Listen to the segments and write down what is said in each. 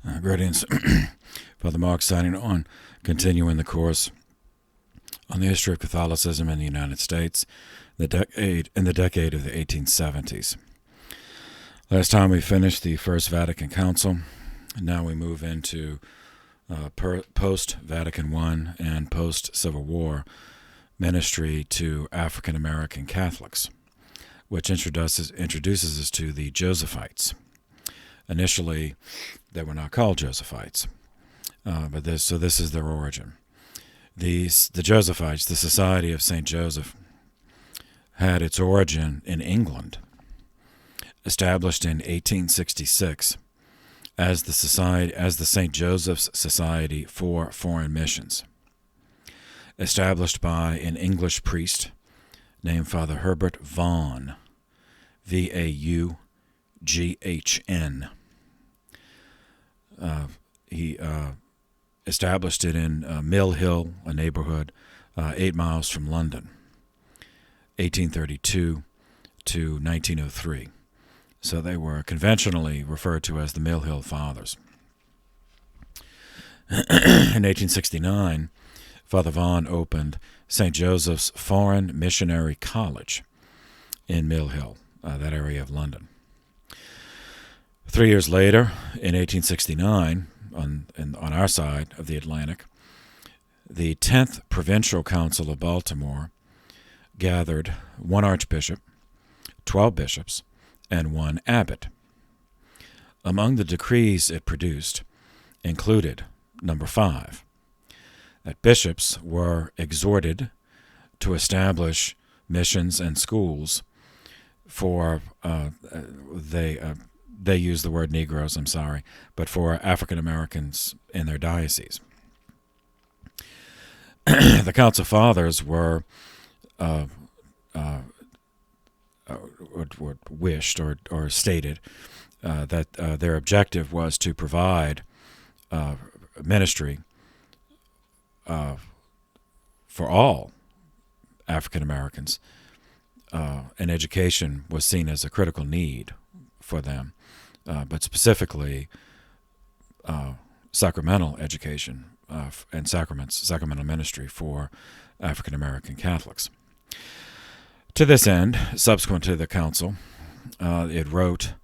Greetings. Father Mark signing on, continuing the course on the history of Catholicism in the United States in the decade of the 1870s. Last time we finished the First Vatican Council, and now we move into post-Vatican I and post-Civil War ministry to African American Catholics, which introduces us to the Josephites. Initially, they were not called Josephites, but this is their origin. The Josephites, the Society of St. Joseph, had its origin in England, established in 1866 as the St. Joseph's Society for Foreign Missions, established by an English priest named Father Herbert Vaughan, Vaughn. He established it in Mill Hill, a neighborhood 8 miles from London, 1832 to 1903. So they were conventionally referred to as the Mill Hill Fathers. In 1869, Father Vaughan opened St. Joseph's Foreign Missionary College in Mill Hill, that area of London. 3 years later, in 1869, on our side of the Atlantic, the 10th Provincial Council of Baltimore gathered 1 archbishop, 12 bishops, and 1 abbot. Among the decrees it produced included, number 5, that bishops were exhorted to establish missions and schools for, they use the word Negroes, I'm sorry, but for African Americans in their diocese. The Council Fathers were wished or stated that their objective was to provide ministry for all African Americans, and education was seen as a critical need for them. But specifically sacramental education and sacramental ministry for African American Catholics. To this end, subsequent to the council, the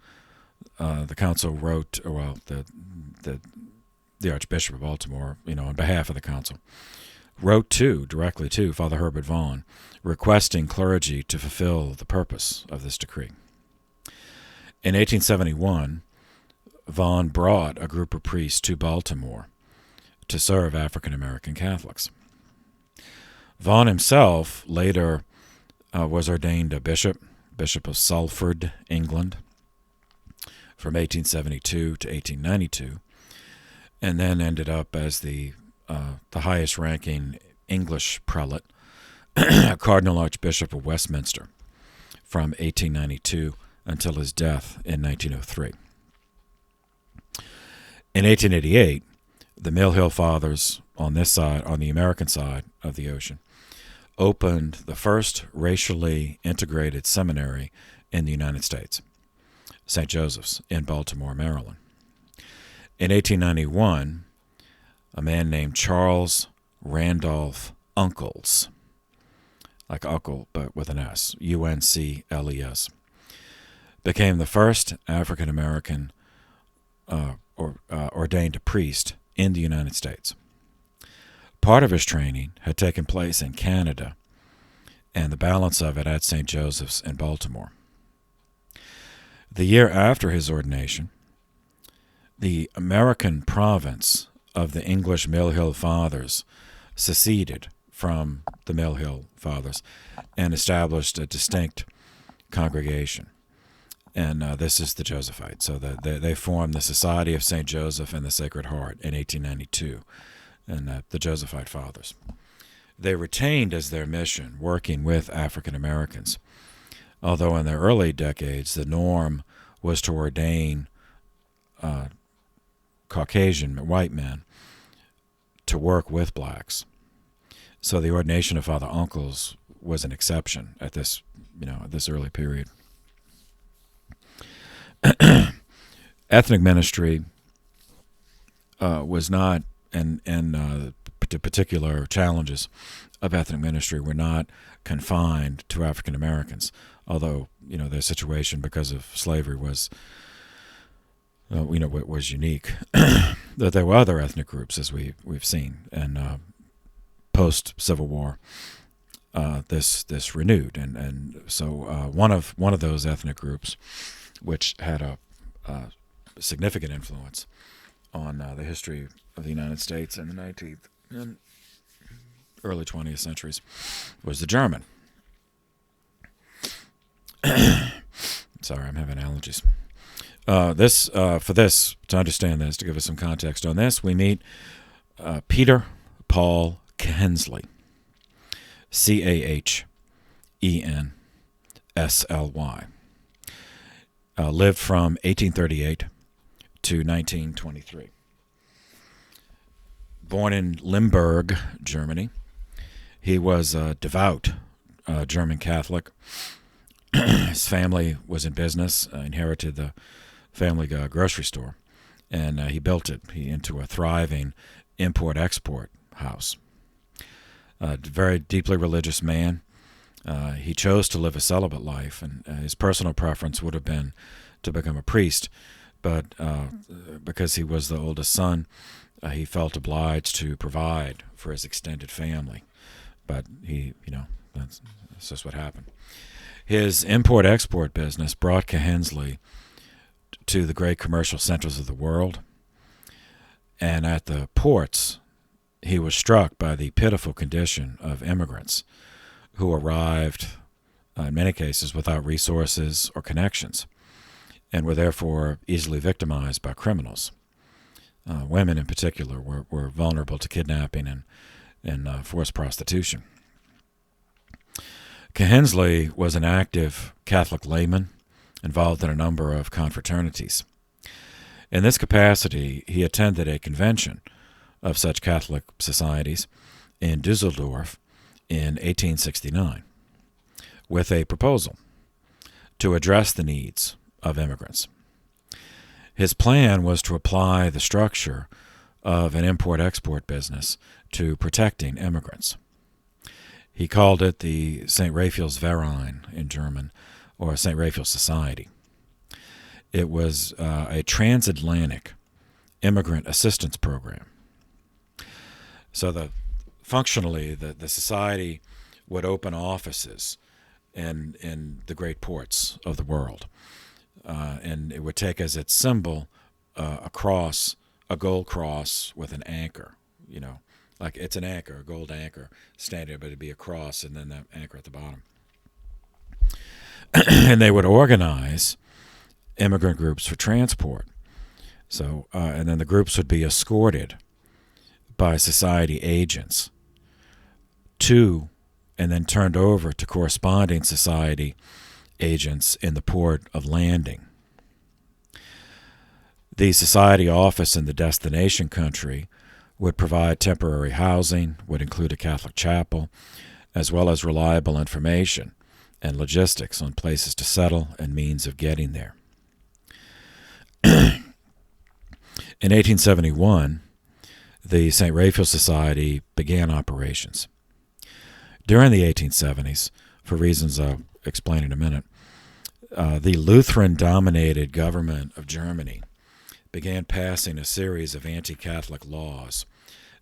council wrote, well, the Archbishop of Baltimore, on behalf of the council, wrote directly to Father Herbert Vaughan, requesting clergy to fulfill the purpose of this decree. In 1871, Vaughan brought a group of priests to Baltimore to serve African American Catholics. Vaughan himself later was ordained a bishop of Salford, England, from 1872 to 1892, and then ended up as the highest-ranking English prelate, Cardinal Archbishop of Westminster, from 1892 until his death in 1903. In 1888, the Mill Hill Fathers on this side, on the American side of the ocean, opened the first racially integrated seminary in the United States, St. Joseph's in Baltimore, Maryland. In 1891, a man named Charles Randolph Uncles, like uncle but with an S, Uncles, became the first African American ordained priest in the United States. Part of his training had taken place in Canada, and the balance of it at St. Joseph's in Baltimore. The year after his ordination, the American province of the English Mill Hill Fathers seceded from the Mill Hill Fathers and established a distinct congregation. And this is the Josephites. So they formed the Society of St. Joseph and the Sacred Heart in 1892, and the Josephite Fathers. They retained as their mission working with African Americans, although in their early decades the norm was to ordain Caucasian white men to work with blacks. So the ordination of Father Uncles was an exception at this early period. Ethnic ministry was not, and the particular challenges of ethnic ministry were not confined to African Americans, although their situation because of slavery was was unique. That there were other ethnic groups, as we've seen, and post Civil War, this renewed, and so one of those ethnic groups, which had a significant influence on the history of the United States in the 19th and early 20th centuries, was the German. Sorry, I'm having allergies. To understand this, to give us some context on this, we meet Peter Paul Cahensley, Cahensly, lived from 1838 to 1923. Born in Luneburg, Germany, he was a devout German Catholic. His family was in business, inherited the family grocery store, and he built it into a thriving import-export house. A very deeply religious man. He chose to live a celibate life, and his personal preference would have been to become a priest, but because he was the oldest son, he felt obliged to provide for his extended family. But that's just what happened. His import-export business brought Cahensley to the great commercial centers of the world, and at the ports, he was struck by the pitiful condition of immigrants who arrived, in many cases, without resources or connections, and were therefore easily victimized by criminals. Women, in particular, were vulnerable to kidnapping and forced prostitution. Cahensley was an active Catholic layman involved in a number of confraternities. In this capacity, he attended a convention of such Catholic societies in Dusseldorf in 1869 with a proposal to address the needs of immigrants. His plan was to apply the structure of an import-export business to protecting immigrants. He called it the St. Raphael's Verein in German, or St. Raphael's Society. It was a transatlantic immigrant assistance program. So functionally, the society would open offices in the great ports of the world, and it would take as its symbol a cross, a gold cross with an anchor, like it's an anchor, a gold anchor standing, but it'd be a cross and then that anchor at the bottom. And they would organize immigrant groups for transport. So, and then the groups would be escorted by society agents to, and then turned over to corresponding society agents in the port of landing. The society office in the destination country would provide temporary housing, would include a Catholic chapel, as well as reliable information and logistics on places to settle and means of getting there. In 1871, the St. Raphael Society began operations. During the 1870s, for reasons I'll explain in a minute, the Lutheran-dominated government of Germany began passing a series of anti-Catholic laws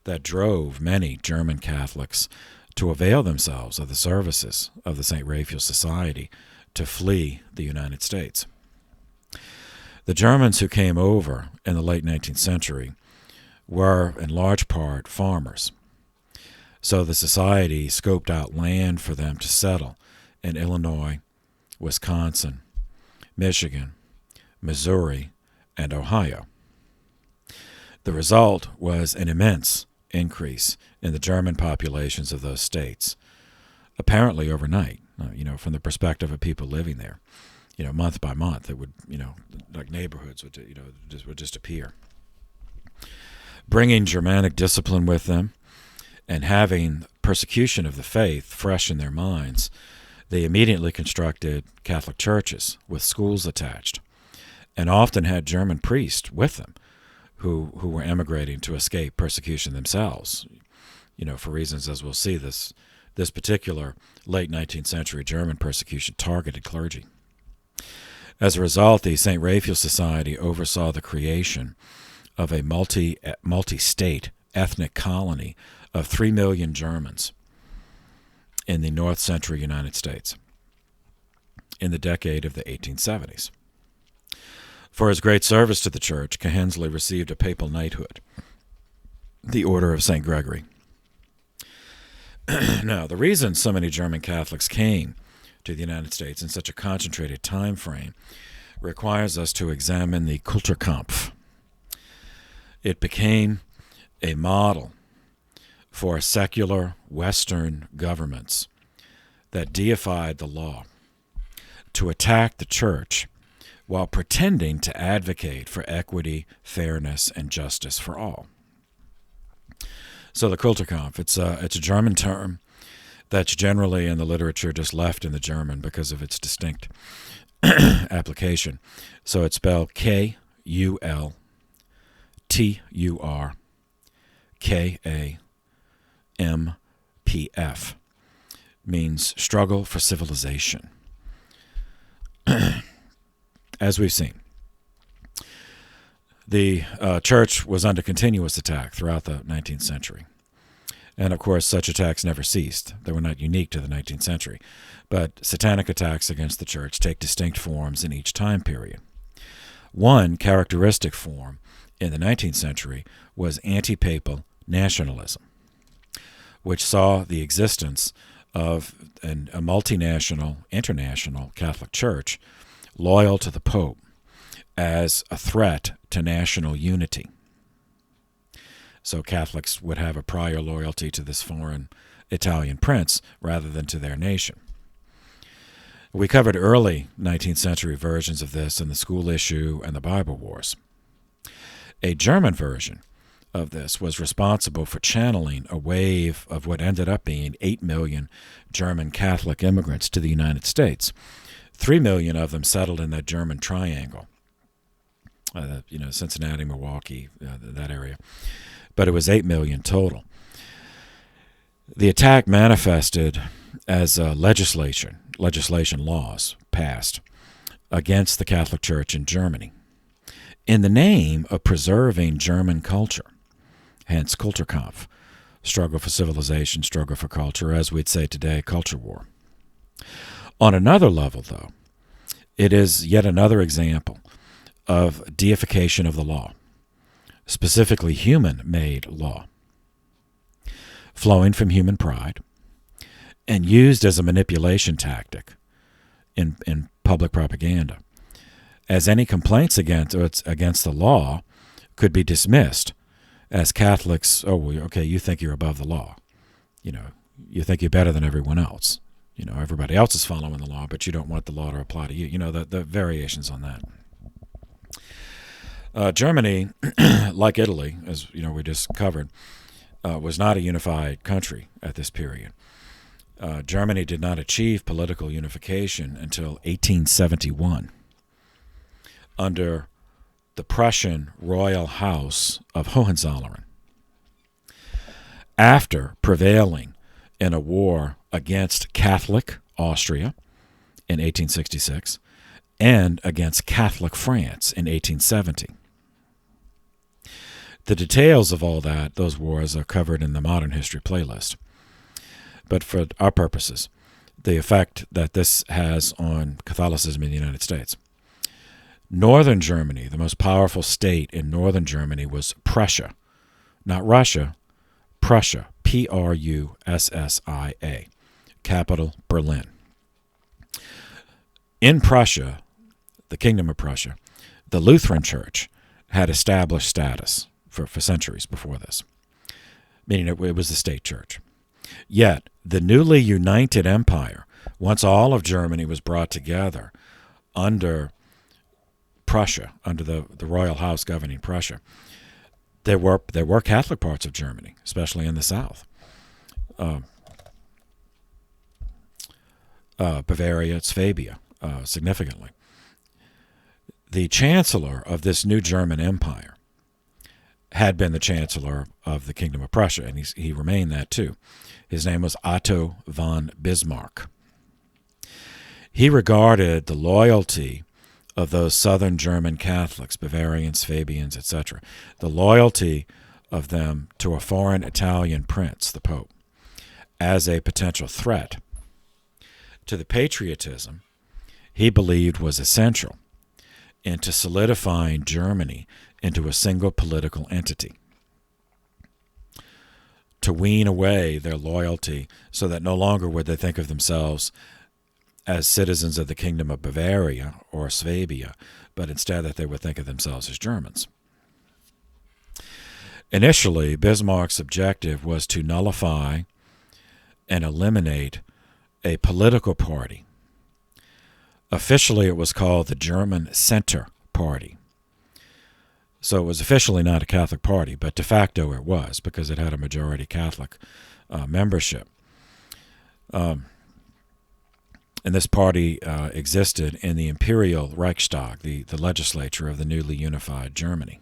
that drove many German Catholics to avail themselves of the services of the St. Raphael Society to flee the United States. The Germans who came over in the late 19th century were, in large part, farmers. So the society scoped out land for them to settle in Illinois, Wisconsin, Michigan, Missouri, and Ohio. The result was an immense increase in the German populations of those states, apparently overnight, from the perspective of people living there. Month by month, it would, like neighborhoods would, just appear. Bringing Germanic discipline with them and having persecution of the faith fresh in their minds, they immediately constructed Catholic churches with schools attached, and often had German priests with them who were emigrating to escape persecution themselves, for reasons, as we'll see, this particular late 19th century German persecution targeted clergy. As a result, the St. Raphael Society oversaw the creation of a multi-state ethnic colony of 3 million Germans in the north central United States in the decade of the 1870s. For his great service to the Church, Hensley received a papal knighthood, the Order of St. Gregory. Now, the reason so many German Catholics came to the United States in such a concentrated time frame requires us to examine the Kulturkampf. It became a model for secular Western governments that deified the law to attack the Church while pretending to advocate for equity, fairness, and justice for all. So the Kulturkampf, it's a German term that's generally in the literature just left in the German because of its distinct application. So it's spelled Kulturkampf, means struggle for civilization. As we've seen, the Church was under continuous attack throughout the 19th century. And, of course, such attacks never ceased. They were not unique to the 19th century. But satanic attacks against the Church take distinct forms in each time period. One characteristic form in the 19th century was anti-papal nationalism, which saw the existence of a multinational, international Catholic Church loyal to the Pope as a threat to national unity. So Catholics would have a prior loyalty to this foreign Italian prince rather than to their nation. We covered early 19th century versions of this in the School Issue and the Bible Wars. A German version of this was responsible for channeling a wave of what ended up being 8 million German Catholic immigrants to the United States. 3 million of them settled in that German triangle, Cincinnati, Milwaukee, that area. But it was 8 million total. The attack manifested as legislation laws passed against the Catholic Church in Germany in the name of preserving German culture, hence Kulturkampf, struggle for civilization, struggle for culture, as we'd say today, culture war. On another level, though, it is yet another example of deification of the law, specifically human-made law, flowing from human pride and used as a manipulation tactic in public propaganda, as any complaints against the law could be dismissed as Catholics, you think you're above the law. You think you're better than everyone else. Everybody else is following the law, but you don't want the law to apply to you. The variations on that. Germany, like Italy, as we just covered, was not a unified country at this period. Germany did not achieve political unification until 1871 under the Prussian royal house of Hohenzollern, after prevailing in a war against Catholic Austria in 1866 and against Catholic France in 1870. The details of all those wars are covered in the Modern History playlist. But for our purposes, the effect that this has on Catholicism in the United States. Northern Germany, the most powerful state in northern Germany, was Prussia. Not Russia, Prussia, Prussia, capital Berlin. In Prussia, the Kingdom of Prussia, the Lutheran Church had established status for centuries before this, meaning it was the state church. Yet, the newly united empire, once all of Germany was brought together under Prussia, under the royal house governing Prussia, there were Catholic parts of Germany, especially in the south. Bavaria, Swabia, significantly. The chancellor of this new German empire had been the Chancellor of the Kingdom of Prussia, and he remained that too. His name was Otto von Bismarck. He regarded the loyalty of those southern German Catholics, Bavarians, Fabians, etc., the loyalty of them to a foreign Italian prince, the Pope, as a potential threat to the patriotism he believed was essential into solidifying Germany into a single political entity, to wean away their loyalty so that no longer would they think of themselves as citizens of the Kingdom of Bavaria or Swabia, but instead that they would think of themselves as Germans. Initially, Bismarck's objective was to nullify and eliminate a political party. Officially, it was called the German Center Party. So it was officially not a Catholic party, but de facto it was, because it had a majority Catholic membership. And this party existed in the Imperial Reichstag, the legislature of the newly unified Germany.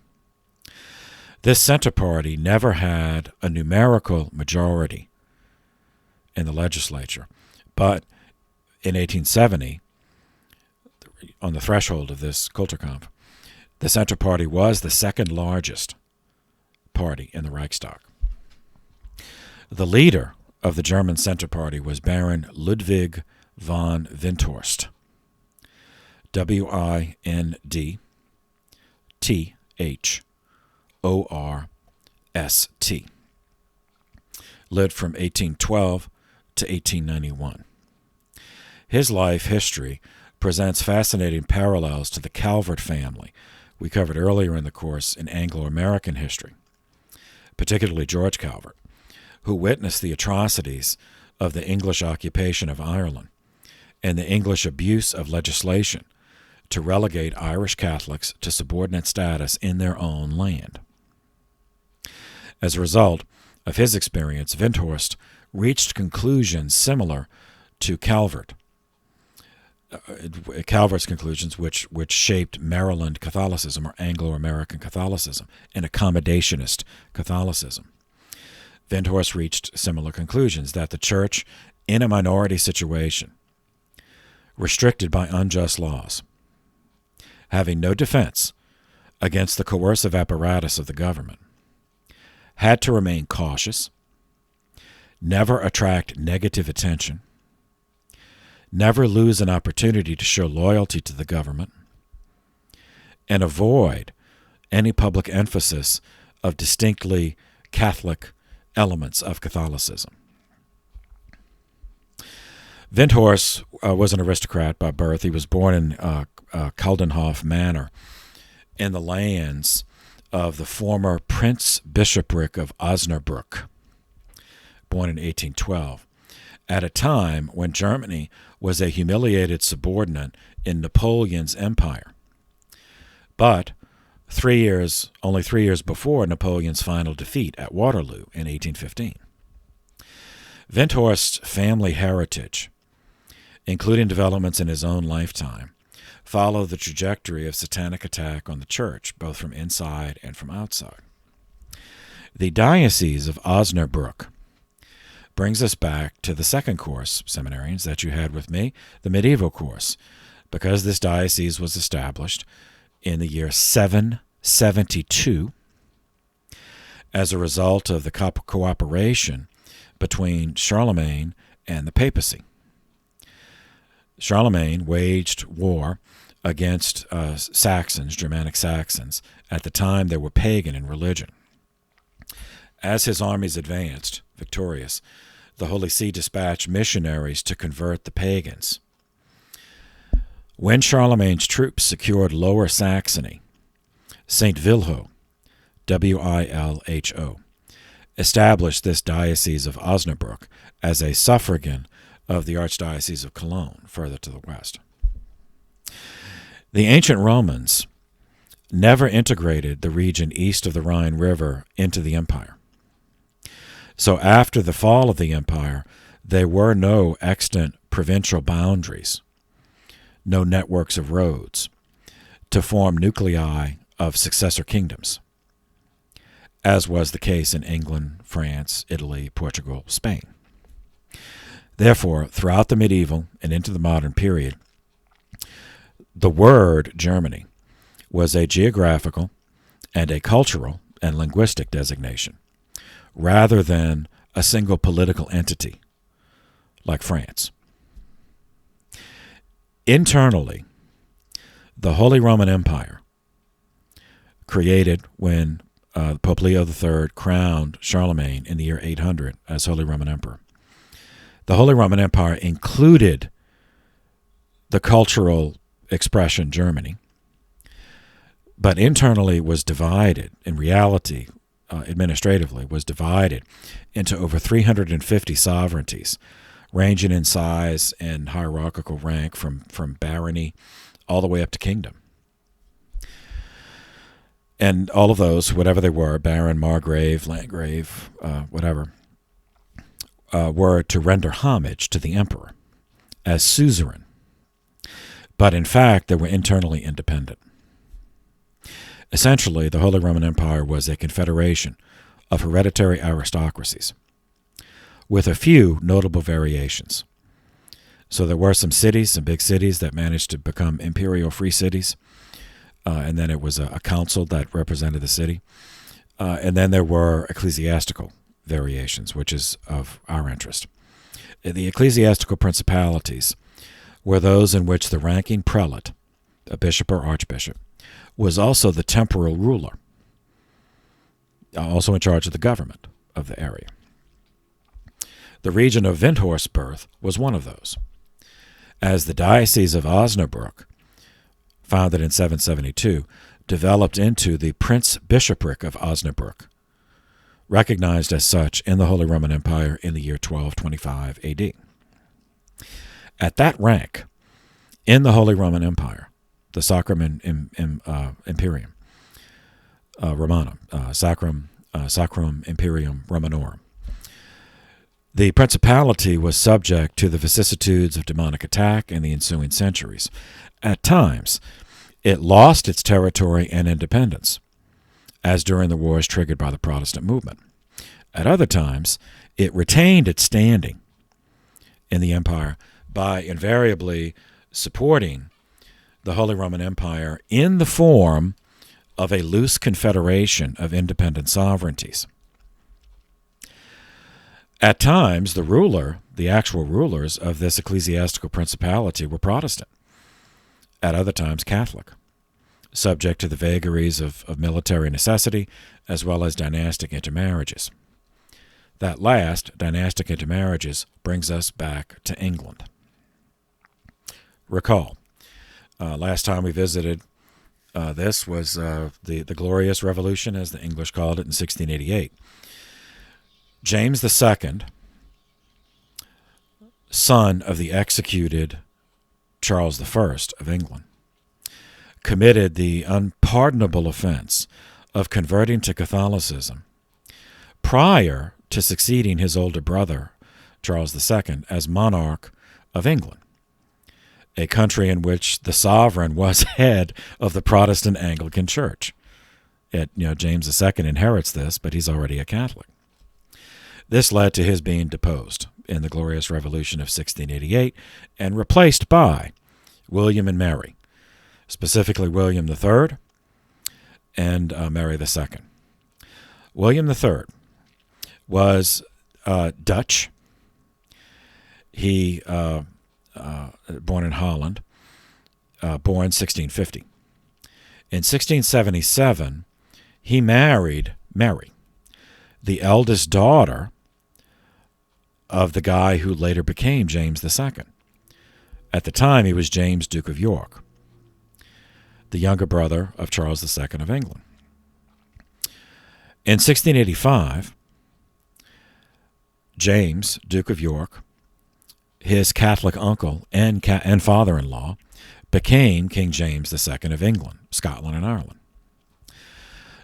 This Center Party never had a numerical majority in the legislature, but in 1870, on the threshold of this Kulturkampf, the Center Party was the second largest party in the Reichstag. The leader of the German Center Party was Baron Ludwig von Windthorst, Windthorst, lived from 1812 to 1891. His life history presents fascinating parallels to the Calvert family we covered earlier in the course in Anglo-American history, particularly George Calvert, who witnessed the atrocities of the English occupation of Ireland and the English abuse of legislation to relegate Irish Catholics to subordinate status in their own land. As a result of his experience, Windthorst reached conclusions similar to Calvert's conclusions, which shaped Maryland Catholicism or Anglo-American Catholicism, and accommodationist Catholicism. Windthorst reached similar conclusions, that the Church, in a minority situation, restricted by unjust laws, having no defense against the coercive apparatus of the government, had to remain cautious, never attract negative attention, never lose an opportunity to show loyalty to the government, and avoid any public emphasis of distinctly Catholic elements of Catholicism. Windthorst was an aristocrat by birth. He was born in Kaldenhof Manor in the lands of the former Prince Bishopric of Osnabrück, born in 1812, at a time when Germany was a humiliated subordinate in Napoleon's empire. But only 3 years before Napoleon's final defeat at Waterloo in 1815. Windthorst's family heritage, including developments in his own lifetime, follow the trajectory of satanic attack on the church, both from inside and from outside. The Diocese of Osnabrück brings us back to the second course, seminarians, that you had with me, the medieval course, because this diocese was established in the year 772 as a result of the cooperation between Charlemagne and the papacy. Charlemagne waged war against Saxons, Germanic Saxons. At the time, they were pagan in religion. As his armies advanced, victorious, the Holy See dispatched missionaries to convert the pagans. When Charlemagne's troops secured Lower Saxony, St. Wilho, Wilho, established this Diocese of Osnabrück as a suffragan of the Archdiocese of Cologne, further to the west. The ancient Romans never integrated the region east of the Rhine River into the empire. So after the fall of the empire, there were no extant provincial boundaries, no networks of roads to form nuclei of successor kingdoms. as was the case in England, France, Italy, Portugal, Spain. Therefore, throughout the medieval and into the modern period, the word Germany was a geographical and a cultural and linguistic designation, rather than a single political entity like France. Internally, the Holy Roman Empire, created when Pope Leo III crowned Charlemagne in the year 800 as Holy Roman Emperor. The Holy Roman Empire included the cultural expression Germany, but internally was divided, in reality, administratively, was divided into over 350 sovereignties, ranging in size and hierarchical rank from barony all the way up to kingdom. And all of those, whatever they were, baron, margrave, landgrave, whatever, were to render homage to the emperor as suzerain. But in fact, they were internally independent. Essentially, the Holy Roman Empire was a confederation of hereditary aristocracies, with a few notable variations. So there were some cities, some big cities that managed to become imperial free cities, and then it was a council that represented the city. And then there were ecclesiastical variations, which is of our interest. The ecclesiastical principalities were those in which the ranking prelate, a bishop or archbishop, was also the temporal ruler, also in charge of the government of the area. The region of Windthorstburg was one of those, as the Diocese of Osnabrück, founded in 772, developed into the Prince-Bishopric of Osnabrück, recognized as such in the Holy Roman Empire in the year 1225 AD. At that rank, in the Holy Roman Empire, the Sacrum Imperium Romanum, Sacrum Imperium Romanorum, the principality was subject to the vicissitudes of demonic attack in the ensuing centuries. At times, it lost its territory and independence, as during the wars triggered by the Protestant movement. At other times, it retained its standing in the empire by invariably supporting the Holy Roman Empire in the form of a loose confederation of independent sovereignties. At times, the actual rulers of this ecclesiastical principality were Protestant. At other times, Catholic, subject to the vagaries of military necessity as well as dynastic intermarriages. That last, dynastic intermarriages, brings us back to England. Recall, last time we visited this was the Glorious Revolution, as the English called it, in 1688. James II, son of the executed Charles I of England, committed the unpardonable offense of converting to Catholicism prior to succeeding his older brother, Charles II, as monarch of England, a country in which the sovereign was head of the Protestant Anglican Church. James II inherits this, but he's already a Catholic. This led to his being deposed in the Glorious Revolution of 1688 and replaced by William and Mary, specifically William III and Mary II. William III was Dutch. He born in Holland, born 1650. In 1677, he married Mary, the eldest daughter of the guy who later became James II. At the time, he was James, Duke of York, the younger brother of Charles II of England. In 1685, James, Duke of York, his Catholic uncle and father-in-law, became King James II of England, Scotland, and Ireland.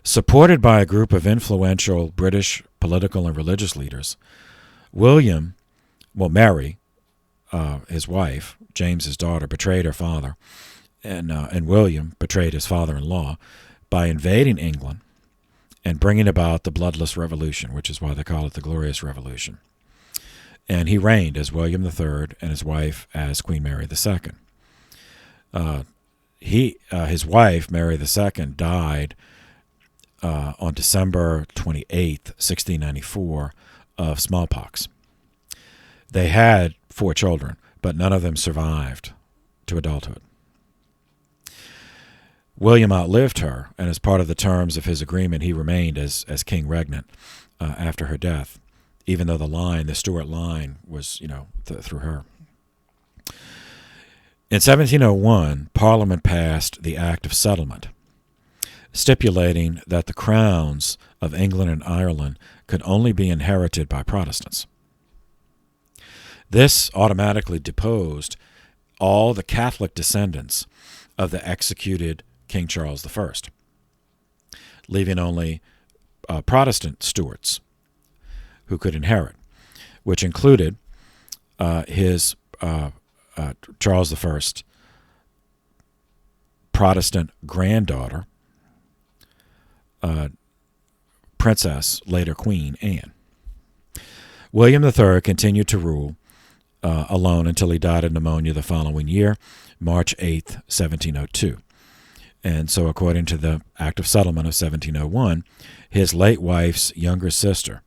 Supported by a group of influential British political and religious leaders, Mary, his wife, James's daughter, betrayed her father, and William betrayed his father-in-law by invading England and bringing about the bloodless revolution, which is why they call it the Glorious Revolution. And he reigned as William III and his wife as Queen Mary II. His wife, Mary II, died on December 28th, 1694, of smallpox. They had 4 children, but none of them survived to adulthood. William outlived her, and as part of the terms of his agreement, he remained as king regnant after her death, even though the Stuart line was, through her. In 1701, Parliament passed the Act of Settlement, stipulating that the crowns of England and Ireland could only be inherited by Protestants. This automatically deposed all the Catholic descendants of the executed King Charles I, leaving only Protestant Stuarts who could inherit, which included his Charles I Protestant granddaughter, Princess, later Queen Anne. William III continued to rule alone until he died of pneumonia the following year, March 8, 1702. And so according to the Act of Settlement of 1701, his late wife's younger sister,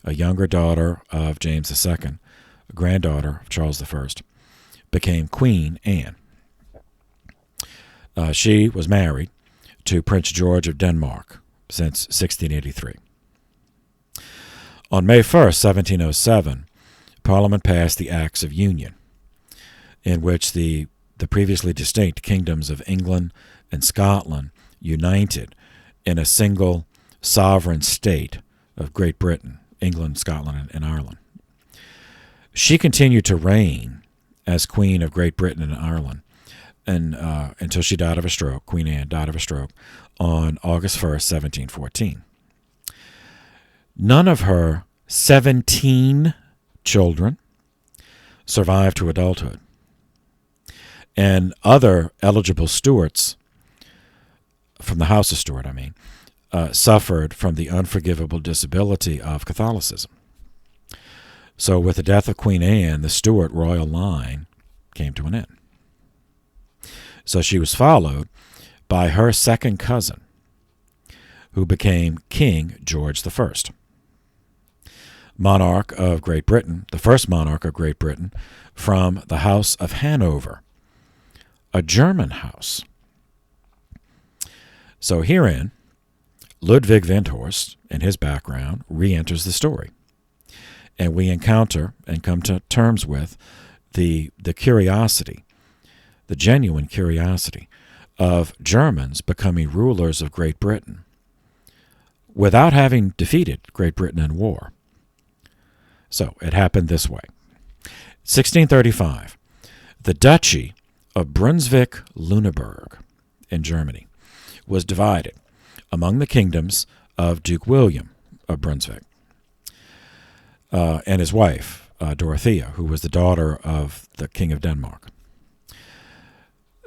a younger daughter of James II, a granddaughter of Charles I, became Queen Anne. She was married to Prince George of Denmark since 1683. On May 1st, 1707, Parliament passed the Acts of Union, in which the previously distinct kingdoms of England and Scotland united in a single sovereign state of Great Britain, England, Scotland, and Ireland. She continued to reign as Queen of Great Britain and Ireland and until she died of a stroke. Queen Anne died of a stroke on August 1st, 1714. None of her 17 children survived to adulthood, and other eligible Stuarts from the House of Stuart, suffered from the unforgivable disability of Catholicism. So with the death of Queen Anne, the Stuart royal line came to an end. So she was followed by her second cousin, who became King George I, monarch of Great Britain, the first monarch of Great Britain from the House of Hanover, a German house. So herein, Ludwig Windthorst and his background re-enters the story, and we encounter and come to terms with the curiosity, the genuine curiosity of Germans becoming rulers of Great Britain without having defeated Great Britain in war. So it happened this way. 1635, the Duchy of Brunswick-Luneburg in Germany was divided among the kingdoms of Duke William of Brunswick and his wife, Dorothea, who was the daughter of the King of Denmark.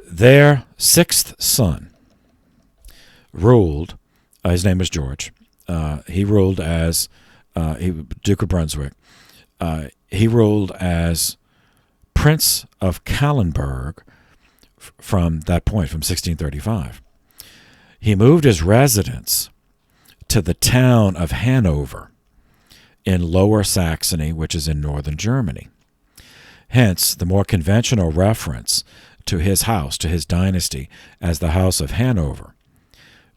Their sixth son ruled, his name was George. He ruled as Duke of Brunswick. He ruled as Prince of Kallenberg from that point, from 1635. He moved his residence to the town of Hanover in Lower Saxony, which is in northern Germany. Hence, the more conventional reference to his house, to his dynasty, as the House of Hanover,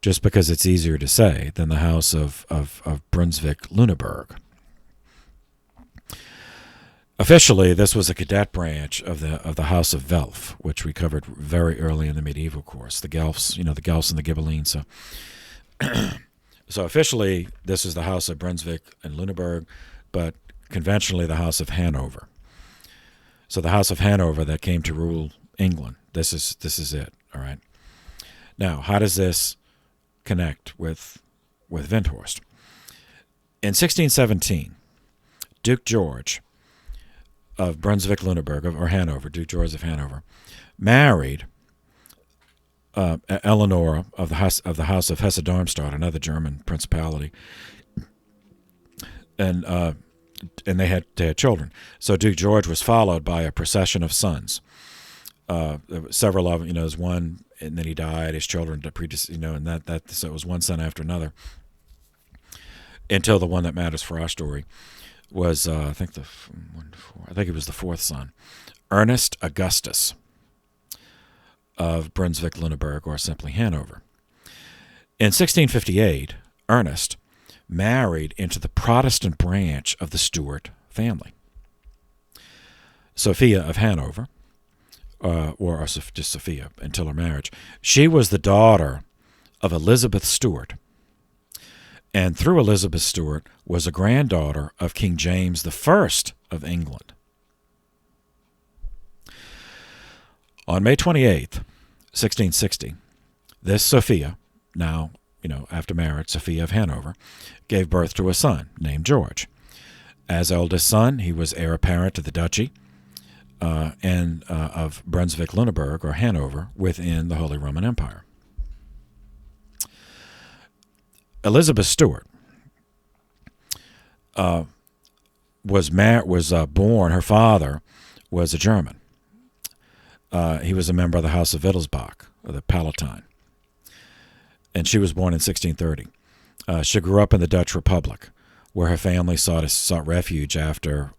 just because it's easier to say than the House of Brunswick-Luneburg. Officially, this was a cadet branch of the House of Welf, which we covered very early in the medieval course. The Guelphs, the Guelphs and the Ghibellines. So officially, this is the House of Brunswick and Luneburg, but conventionally the House of Hanover. So the House of Hanover that came to rule England. This is it. All right. Now, how does this connect with Windthorst? In 1617, Duke George of Brunswick-Luneburg, or Hanover, Duke George of Hanover, married Eleanor of the House of Hesse-Darmstadt, another German principality, and they had children. So Duke George was followed by a procession of sons. There were several of them. There's one, and then he died. His children, and that so it was one son after another, until the one that matters for our story was I think it was the fourth son, Ernest Augustus of Brunswick, Luneburg, or simply Hanover. In 1658, Ernest married into the Protestant branch of the Stuart family. Sophia of Hanover, or just Sophia until her marriage, she was the daughter of Elizabeth Stuart, and through Elizabeth Stuart was a granddaughter of King James I of England. On May 28th, 1660, this Sophia, now, after marriage, Sophia of Hanover, gave birth to a son named George. As eldest son, he was heir apparent to the duchy and of Brunswick-Luneburg, or Hanover, within the Holy Roman Empire. Elizabeth Stuart was born. Her father was a German. He was a member of the House of Wittelsbach, or the Palatine, and she was born in 1630. She grew up in the Dutch Republic, where her family sought refuge after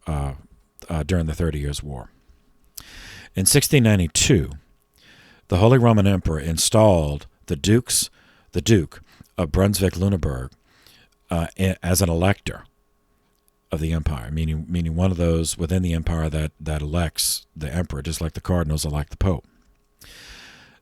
during the 30 Years' War. In 1692, the Holy Roman Emperor installed the Duke of Brunswick-Luneburg as an elector of the empire, meaning one of those within the empire that elects the emperor, just like the cardinals elect the pope.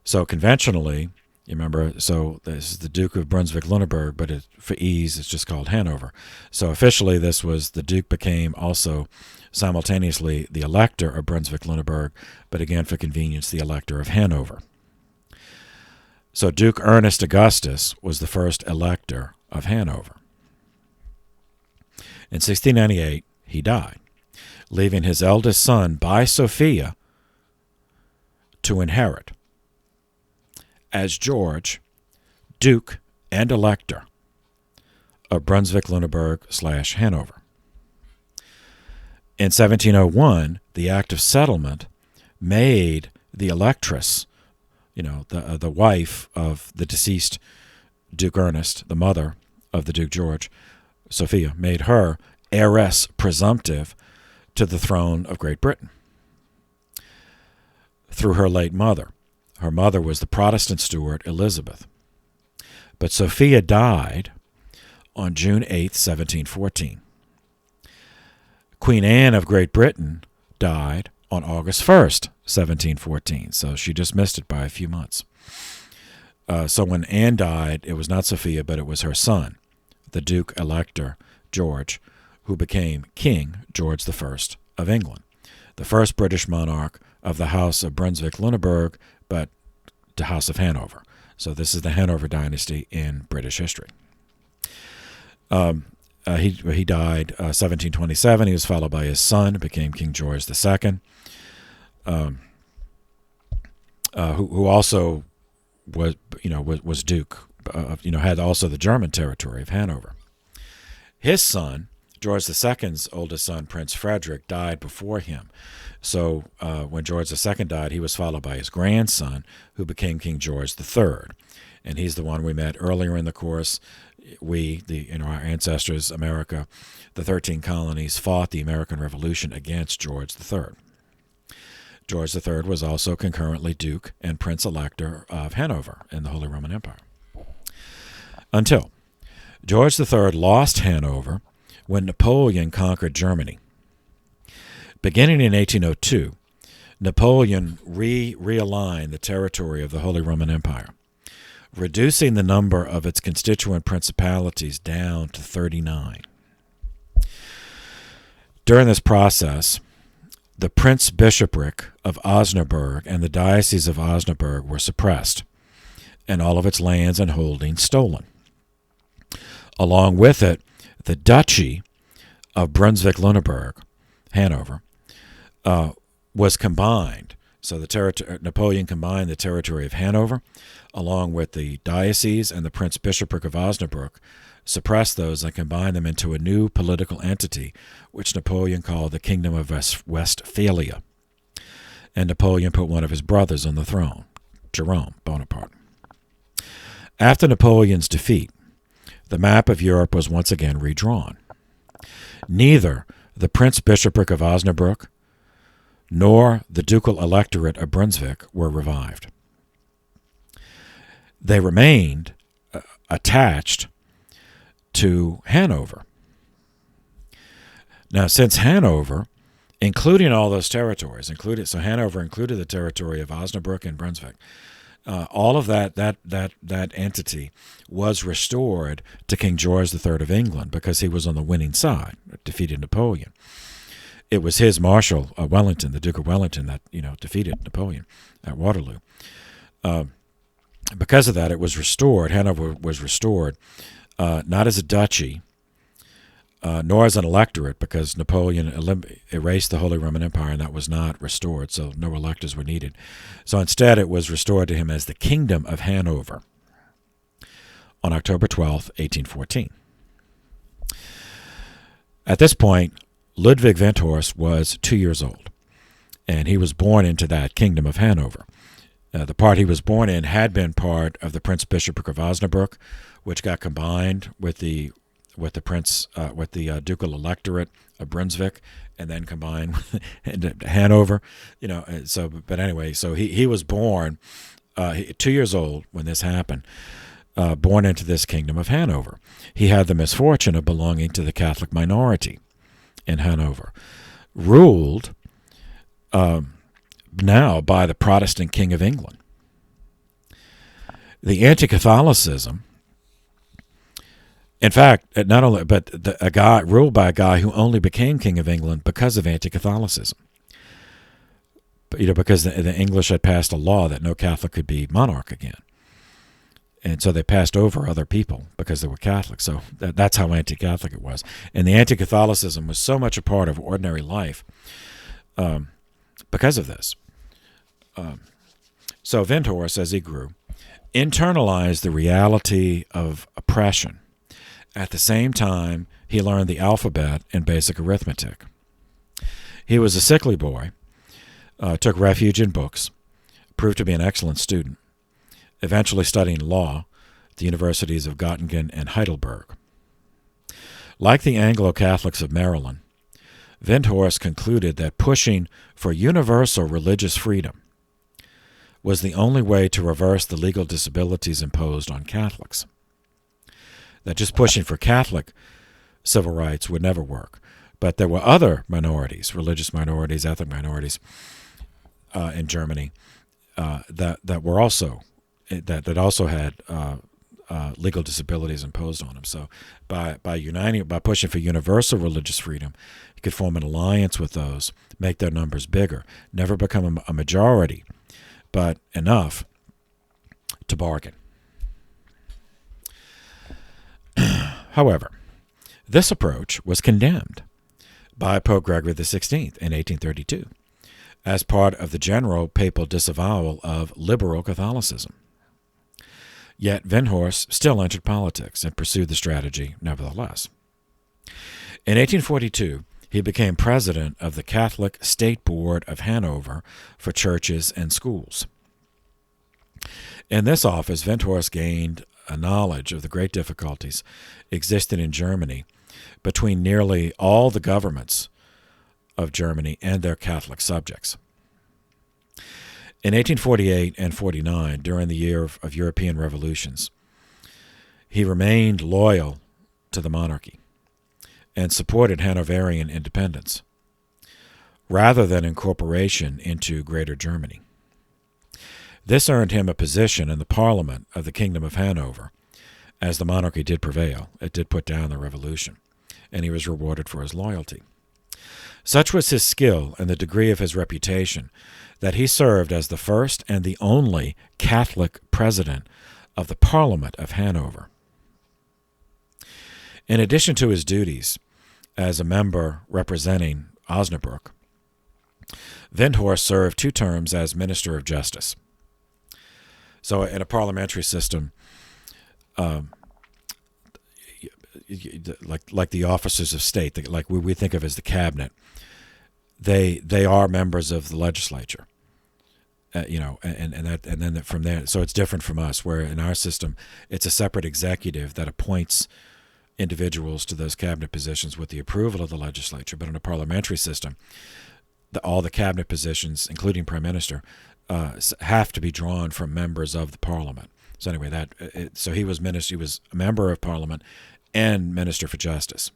So conventionally, you remember, so this is the Duke of Brunswick-Luneburg, but for ease, it's just called Hanover. So officially, the Duke became also simultaneously the Elector of Brunswick-Luneburg, but again, for convenience, the Elector of Hanover. So Duke Ernest Augustus was the first Elector of Hanover. In 1698, he died, leaving his eldest son by Sophia to inherit as George, Duke and Elector of Brunswick-Luneburg/Hanover. In 1701, the Act of Settlement made the Electress, the wife of the deceased Duke Ernest, the mother of the Duke George, Sophia, made her heiress presumptive to the throne of Great Britain through her late mother. Her mother was the Protestant Stuart Elizabeth. But Sophia died on June 8, 1714. Queen Anne of Great Britain died on August 1st, 1714, so she just missed it by a few months. So when Anne died, it was not Sophia, but it was her son, the Duke Elector George, who became King George I of England, the first British monarch of the House of Brunswick-Luneburg, but the House of Hanover. So this is the Hanover Dynasty in British history. He died 1727. He was followed by his son, became King George II, who also was Duke, had also the German territory of Hanover. His son, George II's oldest son, Prince Frederick, died before him. So when George II died, he was followed by his grandson, who became King George III. And he's the one we met earlier in the course. Our ancestors, America, the 13 colonies, fought the American Revolution against George III. George III was also concurrently Duke and Prince Elector of Hanover in the Holy Roman Empire. Until George III lost Hanover when Napoleon conquered Germany. Beginning in 1802, Napoleon realigned the territory of the Holy Roman Empire, reducing the number of its constituent principalities down to 39. During this process, the Prince-Bishopric of Osnaburg and the Diocese of Osnaburg were suppressed, and all of its lands and holdings stolen. Along with it, the Duchy of Brunswick-Luneburg, Hanover, was combined So Napoleon combined the territory of Hanover, along with the diocese and the Prince-Bishopric of Osnabrück, suppressed those and combined them into a new political entity, which Napoleon called the Kingdom of Westphalia. And Napoleon put one of his brothers on the throne, Jerome Bonaparte. After Napoleon's defeat, the map of Europe was once again redrawn. Neither the Prince-Bishopric of Osnabrück nor the ducal electorate of Brunswick were revived. They remained attached to Hanover. Now, since Hanover, including all those territories, so Hanover included the territory of Osnabrück and Brunswick, all of that entity was restored to King George III of England because he was on the winning side, defeated Napoleon. It was his Marshal Wellington, the Duke of Wellington, that defeated Napoleon at Waterloo. Because of that, it was restored. Hanover was restored, not as a duchy, nor as an electorate, because Napoleon erased the Holy Roman Empire, and that was not restored, so no electors were needed. So instead, it was restored to him as the Kingdom of Hanover on October 12, 1814. At this point, Ludwig Windthorst was 2 years old, and he was born into that Kingdom of Hanover. The part he was born in had been part of the Prince-Bishopric of Osnabrück, which got combined with the ducal electorate of Brunswick, and then combined with Hanover. But anyway, so he was born 2 years old when this happened, born into this Kingdom of Hanover. He had the misfortune of belonging to the Catholic minority in Hanover, ruled now by the Protestant King of England. The anti-Catholicism, in fact, not only, but a guy ruled by a guy who only became King of England because of anti-Catholicism. Because the English had passed a law that no Catholic could be monarch again. And so they passed over other people because they were Catholic. So that's how anti-Catholic it was. And the anti-Catholicism was so much a part of ordinary life because of this. So Windthorst, as he grew, internalized the reality of oppression. At the same time, he learned the alphabet and basic arithmetic. He was a sickly boy, took refuge in books, proved to be an excellent student, eventually studying law at the universities of Göttingen and Heidelberg. Like the Anglo-Catholics of Maryland, Windthorst concluded that pushing for universal religious freedom was the only way to reverse the legal disabilities imposed on Catholics. That just pushing for Catholic civil rights would never work. But there were other minorities, religious minorities, ethnic minorities in Germany that were also that also had legal disabilities imposed on them. So by pushing for universal religious freedom, you could form an alliance with those, make their numbers bigger, never become a majority, but enough to bargain. However, this approach was condemned by Pope Gregory XVI in 1832 as part of the general papal disavowal of liberal Catholicism. Yet Windthorst still entered politics and pursued the strategy nevertheless. In 1842, he became president of the Catholic State Board of Hanover for churches and schools. In this office, Windthorst gained a knowledge of the great difficulties existing in Germany between nearly all the governments of Germany and their Catholic subjects. In 1848 and 49, during the year of European revolutions, he remained loyal to the monarchy and supported Hanoverian independence rather than incorporation into Greater Germany. This earned him a position in the Parliament of the Kingdom of Hanover. As the monarchy did prevail, it did put down the revolution, and he was rewarded for his loyalty. Such was his skill and the degree of his reputation that he served as the first and the only Catholic president of the Parliament of Hanover. In addition to his duties as a member representing Osnabrück, Windthorst served 2 terms as Minister of Justice. So in a parliamentary system, like the officers of state, like we think of as the cabinet, they are members of the legislature. And then from there, so it's different from us, where in our system it's a separate executive that appoints individuals to those cabinet positions with the approval of the legislature. But in a parliamentary system, all the cabinet positions, including prime minister, have to be drawn from members of the parliament. So anyway, so he was minister. He was a member of parliament and minister for justice.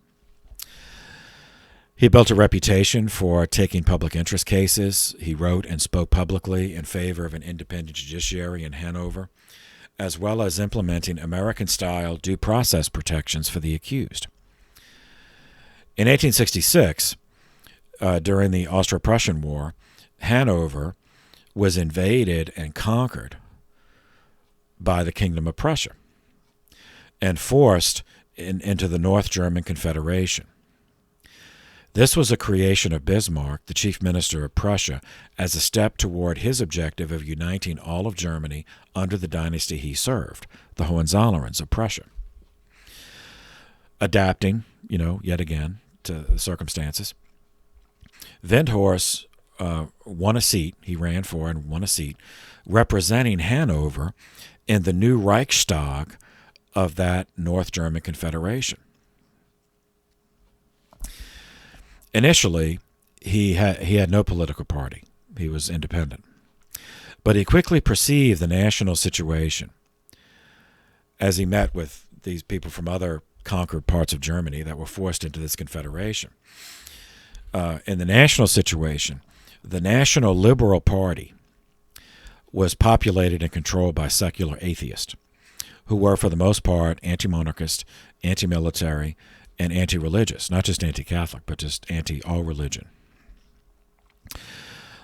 He built a reputation for taking public interest cases. He wrote and spoke publicly in favor of an independent judiciary in Hanover, as well as implementing American-style due process protections for the accused. In 1866, during the Austro-Prussian War, Hanover was invaded and conquered by the Kingdom of Prussia and forced into the North German Confederation. This was a creation of Bismarck, the chief minister of Prussia, as a step toward his objective of uniting all of Germany under the dynasty he served, the Hohenzollerns of Prussia. Adapting, yet again, to the circumstances, Windthorst won a seat. He ran for and won a seat representing Hanover in the new Reichstag of that North German Confederation. Initially, he had no political party. He was independent. But he quickly perceived the national situation as he met with these people from other conquered parts of Germany that were forced into this confederation. In the national situation, the National Liberal Party was populated and controlled by secular atheists who were, for the most part, anti-monarchist, anti-military, and anti-religious, not just anti-Catholic, but just anti-all religion.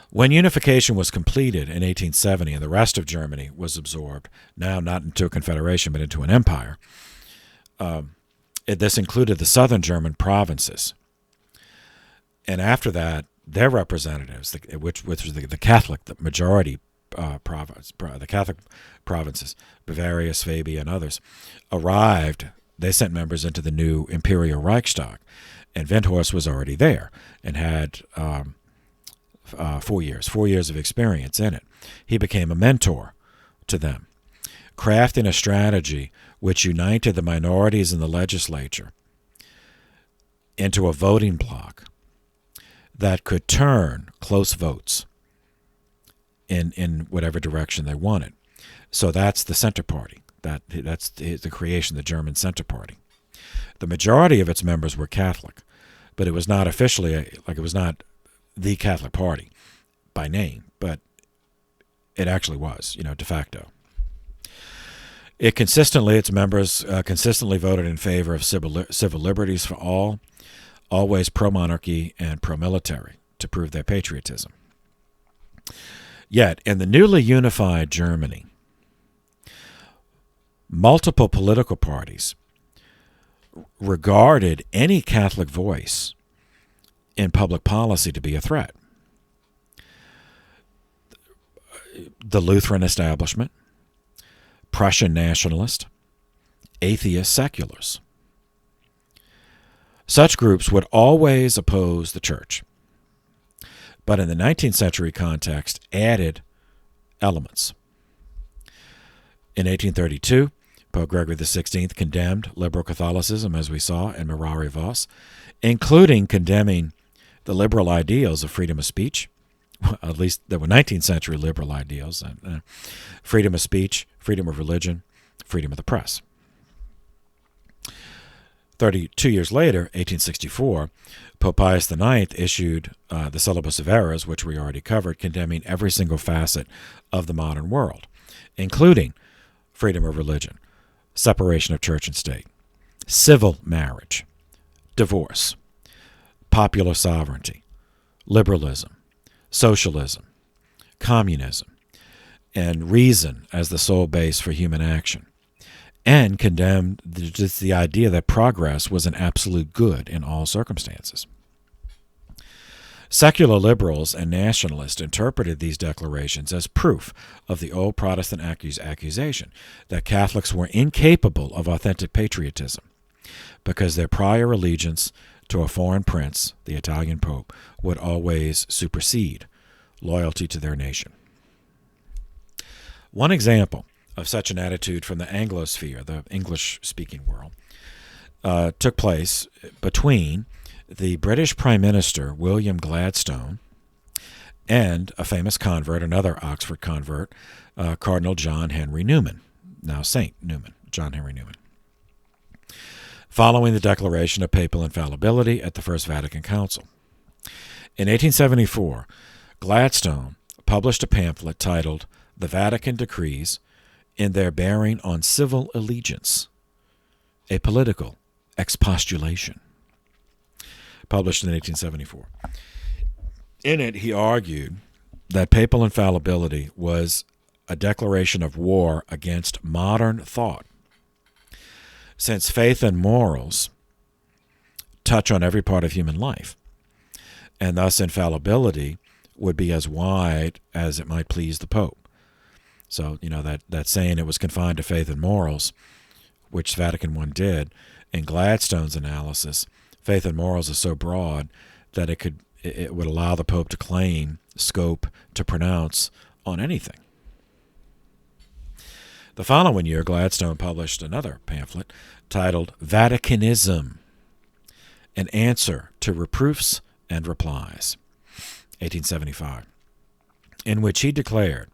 When unification was completed in 1870 and the rest of Germany was absorbed, now not into a confederation but into an empire, this included the southern German provinces. And after that, their representatives, which was the Catholic, the majority province, the Catholic provinces, Bavaria, Swabia, and others, arrived. They sent members into the new Imperial Reichstag, and Windthorst was already there and had 4 years of experience in it. He became a mentor to them, crafting a strategy which united the minorities in the legislature into a voting bloc that could turn close votes in whatever direction they wanted. So that's the Center Party. That's the creation of the German Center Party. The majority of its members were Catholic, but it was not officially, it was not the Catholic Party by name, but it actually was, de facto. Its members consistently voted in favor of civil liberties for all, always pro-monarchy and pro-military to prove their patriotism. Yet, in the newly unified Germany, multiple political parties regarded any Catholic voice in public policy to be a threat. The Lutheran establishment, Prussian nationalist, atheist seculars. Such groups would always oppose the church, but in the 19th century context added elements. In 1832, Pope Gregory XVI condemned liberal Catholicism, as we saw in Mirare Vos, including condemning the liberal ideals of freedom of speech. At least there were 19th century liberal ideals, freedom of speech, freedom of religion, freedom of the press. 32 years later, 1864, Pope Pius IX issued the Syllabus of Errors, which we already covered, condemning every single facet of the modern world, including freedom of religion, separation of church and state, civil marriage, divorce, popular sovereignty, liberalism, socialism, communism, and reason as the sole base for human action, and condemned just the idea that progress was an absolute good in all circumstances. Secular liberals and nationalists interpreted these declarations as proof of the old Protestant accusation that Catholics were incapable of authentic patriotism because their prior allegiance to a foreign prince, the Italian Pope, would always supersede loyalty to their nation. One example of such an attitude from the Anglosphere, the English-speaking world, took place between the British Prime Minister William Gladstone and a famous convert, another Oxford convert, Cardinal John Henry Newman, now Saint Newman, John Henry Newman. Following the declaration of papal infallibility at the First Vatican Council. In 1874, Gladstone published a pamphlet titled The Vatican Decrees in Their Bearing on Civil Allegiance, a Political Expostulation, published in 1874. In it, he argued that papal infallibility was a declaration of war against modern thought, since faith and morals touch on every part of human life, and thus infallibility would be as wide as it might please the Pope. So, that saying it was confined to faith and morals, which Vatican I did, in Gladstone's analysis, faith and morals is so broad that it would allow the Pope to claim scope to pronounce on anything. The following year, Gladstone published another pamphlet titled Vaticanism, an Answer to Reproofs and Replies, 1875, in which he declared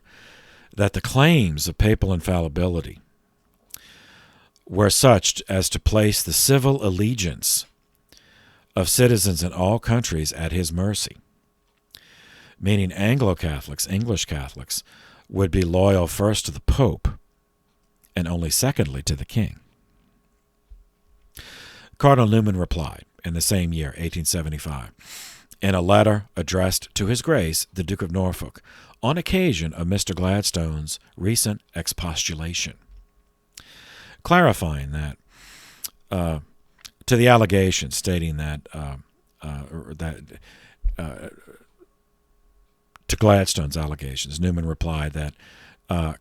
that the claims of papal infallibility were such as to place the civil allegiance of citizens in all countries at his mercy, meaning Anglo-Catholics, English Catholics, would be loyal first to the Pope and only secondly to the King. Cardinal Newman replied in the same year, 1875, in a letter addressed to His Grace, the Duke of Norfolk, on occasion of Mr. Gladstone's recent expostulation, clarifying that to the allegation stating that to Gladstone's allegations, Newman replied that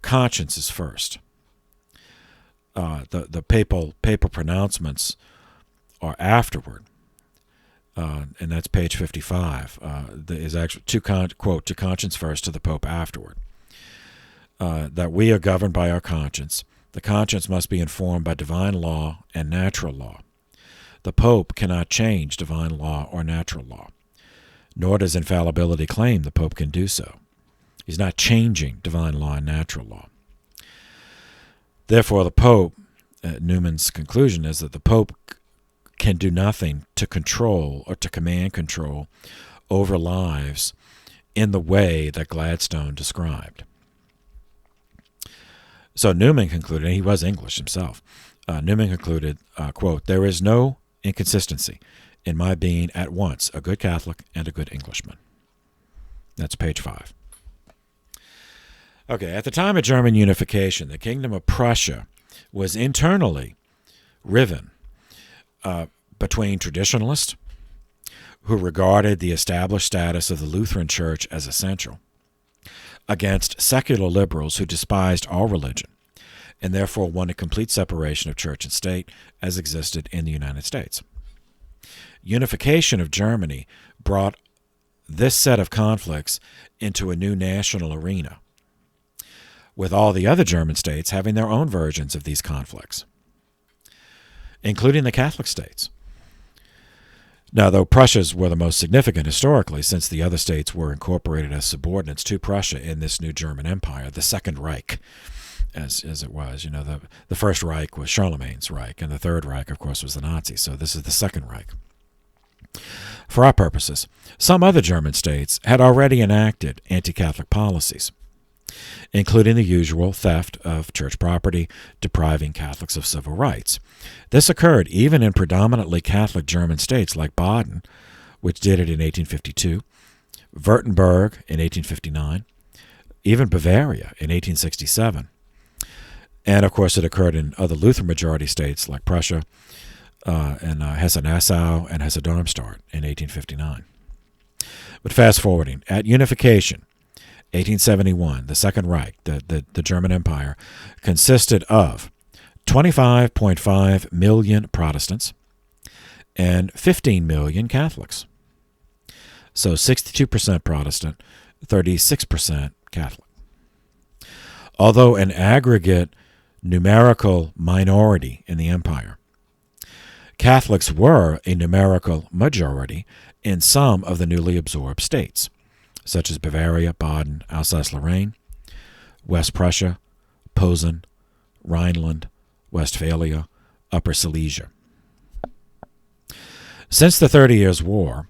conscience is first. The papal pronouncements are afterward, and that's page 55. Is actually quote to conscience first, to the Pope afterward. That we are governed by our conscience. The conscience must be informed by divine law and natural law. The Pope cannot change divine law or natural law, nor does infallibility claim the Pope can do so. He's not changing divine law and natural law. Therefore, the Pope, Newman's conclusion is that the Pope can do nothing to control or to command control over lives in the way that Gladstone described. So Newman concluded, and he was English himself, Newman concluded, quote, there is no inconsistency in my being at once a good Catholic and a good Englishman. That's page 5. Okay, at the time of German unification, the Kingdom of Prussia was internally riven between traditionalists, who regarded the established status of the Lutheran Church as essential, against secular liberals who despised all religion and therefore wanted complete separation of church and state as existed in the United States. Unification of Germany brought this set of conflicts into a new national arena, with all the other German states having their own versions of these conflicts, including the Catholic states. Now, though Prussia's were the most significant historically, since the other states were incorporated as subordinates to Prussia in this new German Empire, the Second Reich, as it was. The First Reich was Charlemagne's Reich, and the Third Reich, of course, was the Nazis. So this is the Second Reich. For our purposes, some other German states had already enacted anti-Catholic policies, including the usual theft of church property, depriving Catholics of civil rights. This occurred even in predominantly Catholic German states like Baden, which did it in 1852, Württemberg in 1859, even Bavaria in 1867. And, of course, it occurred in other Lutheran majority states like Prussia and Hesse-Nassau and Hesse-Darmstadt in 1859. But fast forwarding, at unification, 1871, the Second Reich, the German Empire, consisted of 25.5 million Protestants and 15 million Catholics. So 62% Protestant, 36% Catholic. Although an aggregate numerical minority in the empire, Catholics were a numerical majority in some of the newly absorbed states, such as Bavaria, Baden, Alsace-Lorraine, West Prussia, Posen, Rhineland, Westphalia, Upper Silesia. Since the 30 Years' War,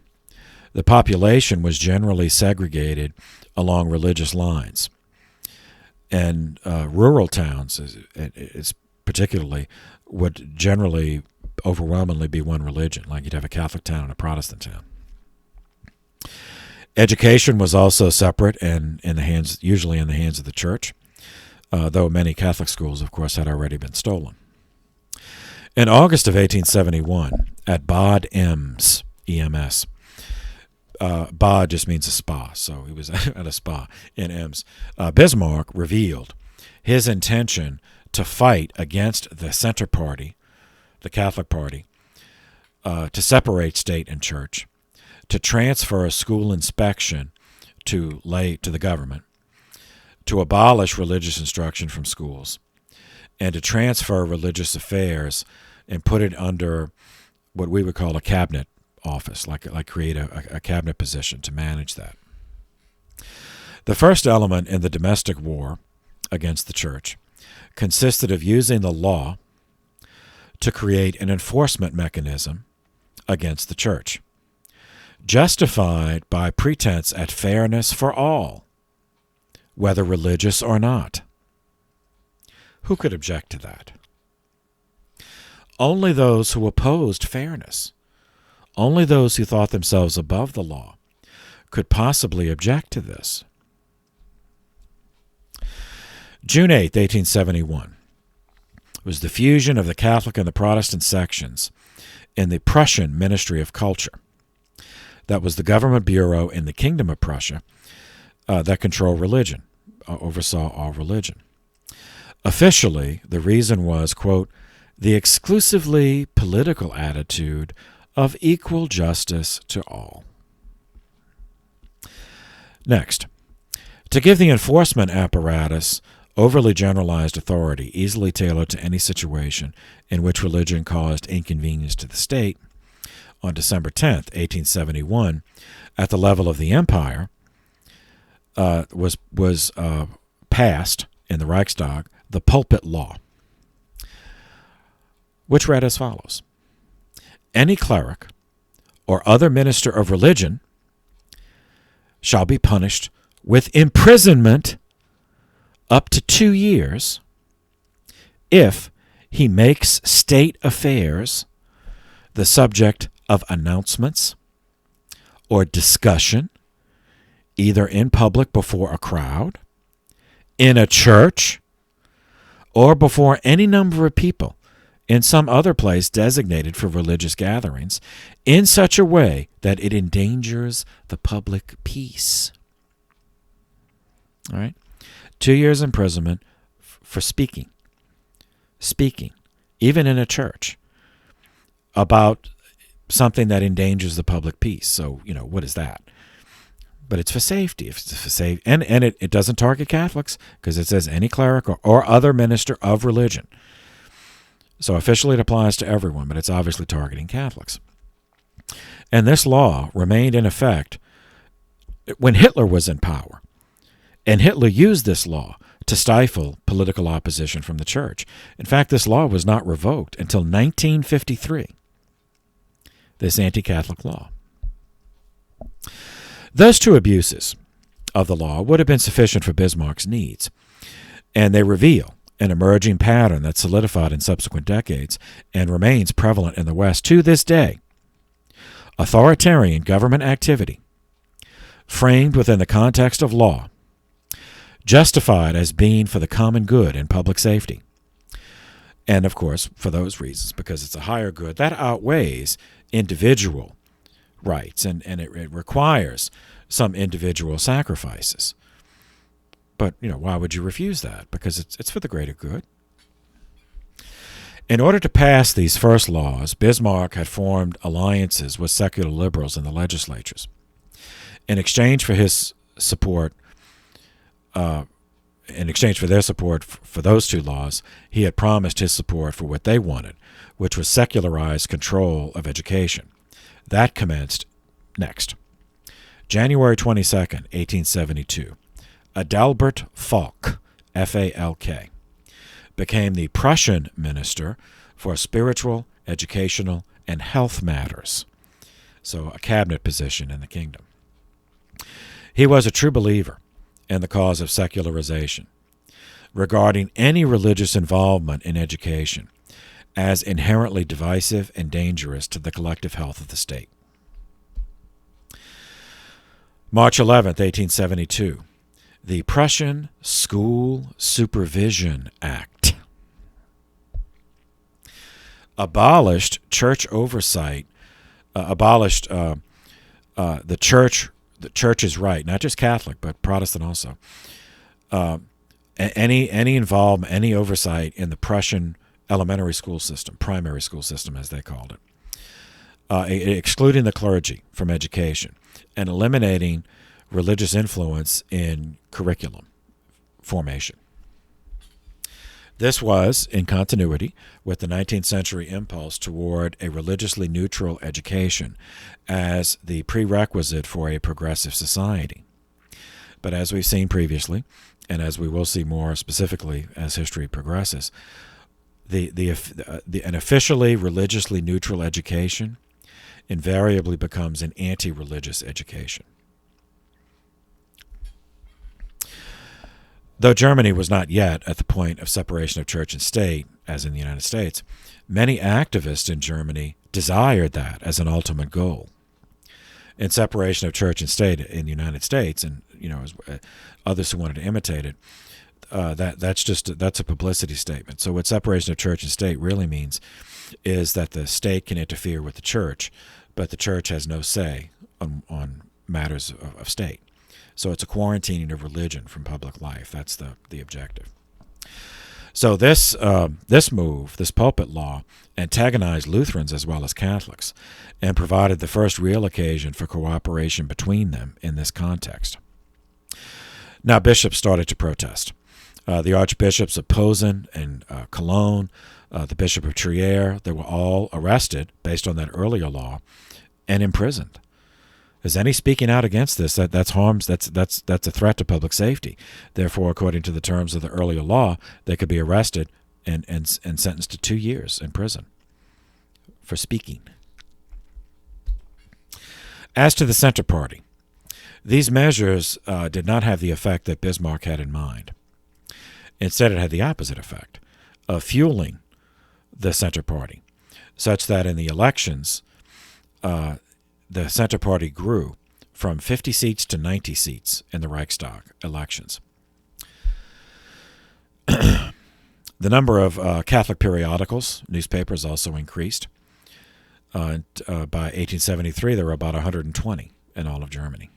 the population was generally segregated along religious lines. And rural towns, is particularly, would generally overwhelmingly be one religion, like you'd have a Catholic town and a Protestant town. Education was also separate and usually in the hands of the church, though many Catholic schools, of course, had already been stolen. In August of 1871, at Bad Ems, E-M-S, Bad just means a spa, so he was at a spa in Ems. Bismarck revealed his intention to fight against the Center Party, the Catholic Party, to separate state and church, to transfer school inspection to the government, to abolish religious instruction from schools, and to transfer religious affairs and put it under what we would call a cabinet office, like create a cabinet position to manage that. The first element in the domestic war against the church consisted of using the law to create an enforcement mechanism against the church, justified by pretense at fairness for all, whether religious or not. Who could object to that? Only those who opposed fairness, only those who thought themselves above the law, could possibly object to this. June 8, 1871, was the fusion of the Catholic and the Protestant sections in the Prussian Ministry of Culture. That was the government bureau in the Kingdom of Prussia that controlled religion, oversaw all religion. Officially, the reason was, quote, the exclusively political attitude of equal justice to all. Next, to give the enforcement apparatus overly generalized authority easily tailored to any situation in which religion caused inconvenience to the state, on December 10, 1871, at the level of the empire, was passed in the Reichstag the Pulpit Law, which read as follows: any cleric or other minister of religion shall be punished with imprisonment up to 2 years if he makes state affairs the subject of announcements or discussion, either in public before a crowd, in a church, or before any number of people in some other place designated for religious gatherings, in such a way that it endangers the public peace. All right? 2 years imprisonment for speaking, even in a church, about something that endangers the public peace. So, what is that? But it's for safety. It's for safety. And it doesn't target Catholics because it says any cleric or other minister of religion. So officially it applies to everyone, but it's obviously targeting Catholics. And this law remained in effect when Hitler was in power. And Hitler used this law to stifle political opposition from the church. In fact, this law was not revoked until 1953, this anti-Catholic law. Those two abuses of the law would have been sufficient for Bismarck's needs, and they reveal an emerging pattern that solidified in subsequent decades and remains prevalent in the West to this day. Authoritarian government activity, framed within the context of law, justified as being for the common good and public safety. And, of course, for those reasons, because it's a higher good, that outweighs individual rights, and it requires some individual sacrifices. But, why would you refuse that? Because it's for the greater good. In order to pass these first laws, Bismarck had formed alliances with secular liberals in the legislatures. In exchange for his support, in exchange for their support for those two laws, he had promised his support for what they wanted, which was secularized control of education. That commenced next. January 22nd, 1872. Adalbert Falk, F-A-L-K, became the Prussian minister for spiritual, educational, and health matters, so a cabinet position in the kingdom. He was a true believer in the cause of secularization, regarding any religious involvement in education as inherently divisive and dangerous to the collective health of the state. March 11th, 1872. The Prussian School Supervision Act abolished church oversight, the church's right, not just Catholic but Protestant also, any involvement, any oversight in the Prussian elementary school system, primary school system as they called it, excluding the clergy from education and eliminating religious influence in curriculum formation. This was in continuity with the 19th century impulse toward a religiously neutral education as the prerequisite for a progressive society. But as we've seen previously, and as we will see more specifically as history progresses, an officially religiously neutral education invariably becomes an anti-religious education. Though Germany was not yet at the point of separation of church and state, as in the United States, many activists in Germany desired that as an ultimate goal. In separation of church and state in the United States, and others who wanted to imitate it, that's a publicity statement. So what separation of church and state really means is that the state can interfere with the church, but the church has no say on matters of state. So it's a quarantining of religion from public life. That's the objective. So this move, this pulpit law, antagonized Lutherans as well as Catholics and provided the first real occasion for cooperation between them in this context. Now bishops started to protest. The archbishops of Posen and Cologne, the Bishop of Trier, they were all arrested based on that earlier law and imprisoned. Is any speaking out against this? That's a threat to public safety. Therefore, according to the terms of the earlier law, they could be arrested and sentenced to 2 years in prison for speaking. As to the Center Party, these measures did not have the effect that Bismarck had in mind. Instead, it had the opposite effect of fueling the Center Party, such that in the elections, the Center Party grew from 50 seats to 90 seats in the Reichstag elections. The number of Catholic periodicals, newspapers, also increased. By 1873, there were about 120 in all of Germany.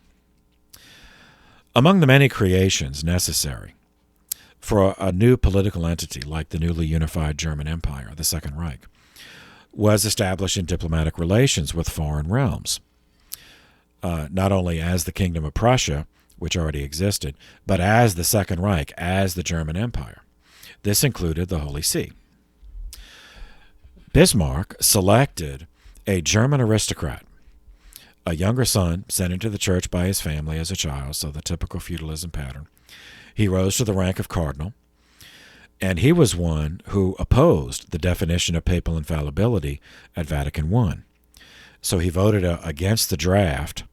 Among the many creations necessary for a new political entity like the newly unified German Empire, the Second Reich, was establishing diplomatic relations with foreign realms, not only as the Kingdom of Prussia, which already existed, but as the Second Reich, as the German Empire. This included the Holy See. Bismarck selected a German aristocrat, a younger son sent into the church by his family as a child, so the typical feudalism pattern. He rose to the rank of cardinal, and he was one who opposed the definition of papal infallibility at Vatican I. So he voted against the draft,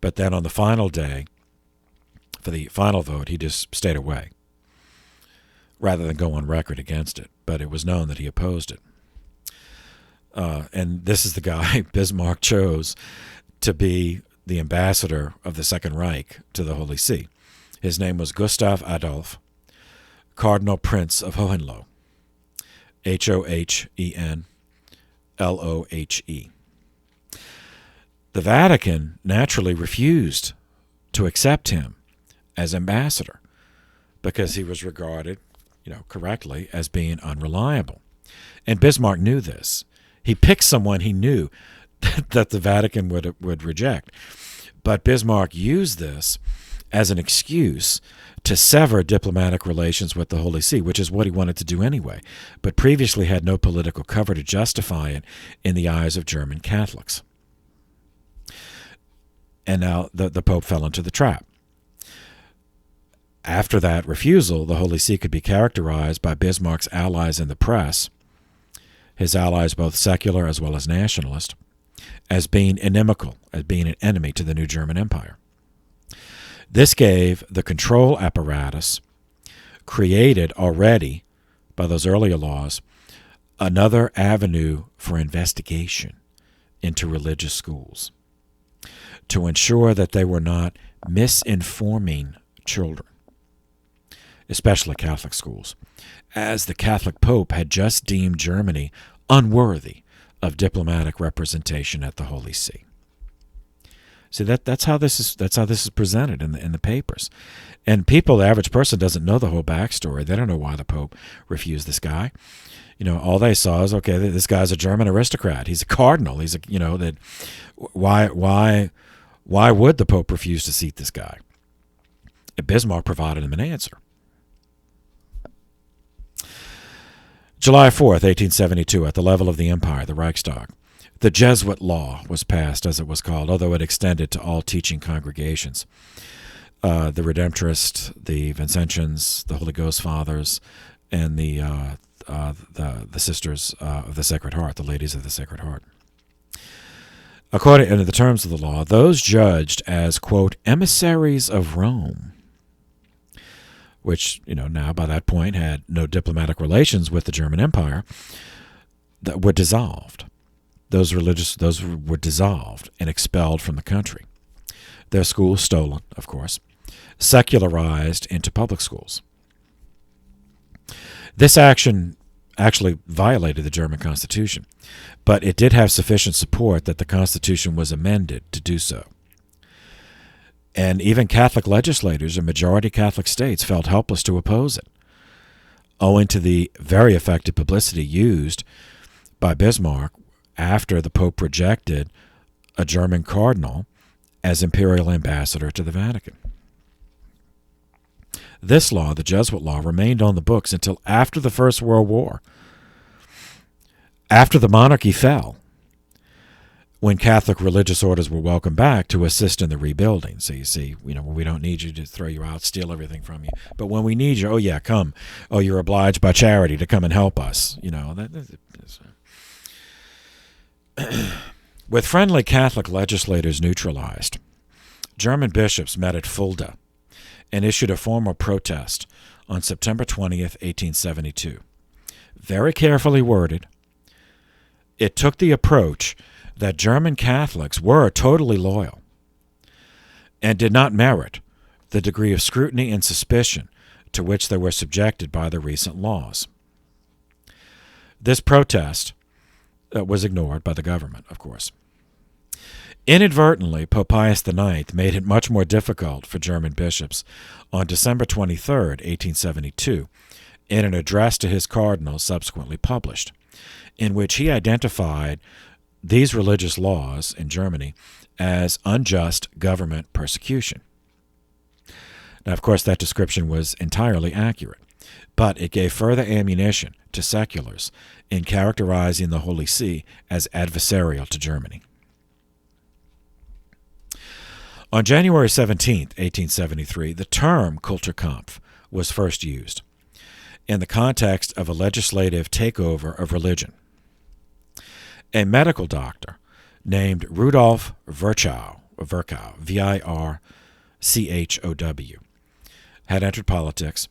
but then on the final day, for the final vote, he just stayed away, rather than go on record against it. But it was known that he opposed it. And this is the guy Bismarck chose to be the ambassador of the Second Reich to the Holy See. His name was Gustav Adolf, Cardinal Prince of Hohenlohe, Hohenlohe. The Vatican naturally refused to accept him as ambassador because he was regarded, correctly, as being unreliable. And Bismarck knew this. He picked someone he knew that the Vatican would reject. But Bismarck used this as an excuse to sever diplomatic relations with the Holy See, which is what he wanted to do anyway, but previously had no political cover to justify it in the eyes of German Catholics. And now the Pope fell into the trap. After that refusal, the Holy See could be characterized by Bismarck's allies in the press, his allies both secular as well as nationalist, as being inimical, as being an enemy to the new German Empire. This gave the control apparatus created already by those earlier laws another avenue for investigation into religious schools to ensure that they were not misinforming children, especially Catholic schools, as the Catholic Pope had just deemed Germany unworthy of diplomatic representation at the Holy See. See, that's how this is presented in the papers, and people, the average person, doesn't know the whole backstory. They don't know why the Pope refused this guy. All they saw is, okay, this guy's a German aristocrat. He's a cardinal. He's that. Why would the Pope refuse to seat this guy? Bismarck provided him an answer. July 4th, 1872, at the level of the Empire, the Reichstag, the Jesuit law was passed, as it was called, although it extended to all teaching congregations. The Redemptorists, the Vincentians, the Holy Ghost Fathers, and the Sisters of the Sacred Heart, the Ladies of the Sacred Heart. According to the terms of the law, those judged as, quote, emissaries of Rome, which, now by that point had no diplomatic relations with the German Empire, that were dissolved. Those were dissolved and expelled from the country. Their schools stolen, of course, secularized into public schools. This action actually violated the German Constitution, but it did have sufficient support that the Constitution was amended to do so. And even Catholic legislators in majority Catholic states felt helpless to oppose it, owing to the very effective publicity used by Bismarck after the Pope rejected a German cardinal as imperial ambassador to the Vatican. This law, the Jesuit law, remained on the books until after the First World War, after the monarchy fell, when Catholic religious orders were welcomed back to assist in the rebuilding. So you see, we don't need you to throw you out, steal everything from you. But when we need you, oh yeah, come. Oh, you're obliged by charity to come and help us. With friendly Catholic legislators neutralized, German bishops met at Fulda and issued a formal protest on September 20th, 1872. Very carefully worded, it took the approach that German Catholics were totally loyal and did not merit the degree of scrutiny and suspicion to which they were subjected by the recent laws. This protest was ignored by the government, of course. Inadvertently, Pope Pius IX made it much more difficult for German bishops on December 23, 1872, in an address to his cardinals subsequently published, in which he identified these religious laws in Germany as unjust government persecution. Now, of course, that description was entirely accurate, but it gave further ammunition to seculars in characterizing the Holy See as adversarial to Germany. On January 17, 1873, the term Kulturkampf was first used in the context of a legislative takeover of religion. A medical doctor named Rudolf Virchow, Virchow, had entered politics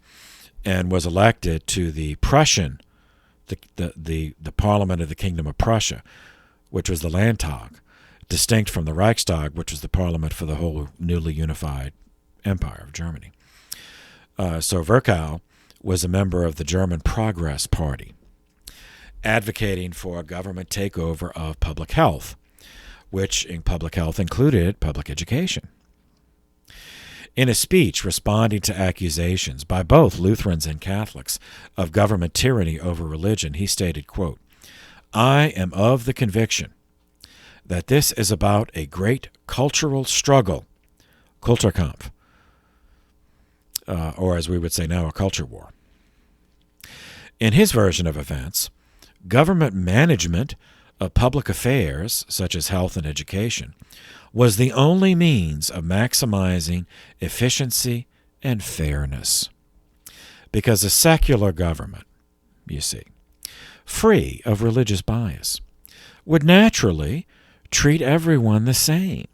and was elected to the Prussian, the Parliament of the Kingdom of Prussia, which was the Landtag, distinct from the Reichstag, which was the parliament for the whole newly unified empire of Germany. So Virchow was a member of the German Progress Party, advocating for a government takeover of public health, which in public health included public education. In a speech responding to accusations by both Lutherans and Catholics of government tyranny over religion, he stated, quote, "I am of the conviction that this is about a great cultural struggle, Kulturkampf, or as we would say now, a culture war." In his version of events, government management of public affairs, such as health and education, was the only means of maximizing efficiency and fairness. Because a secular government, you see, free of religious bias, would naturally treat everyone the same,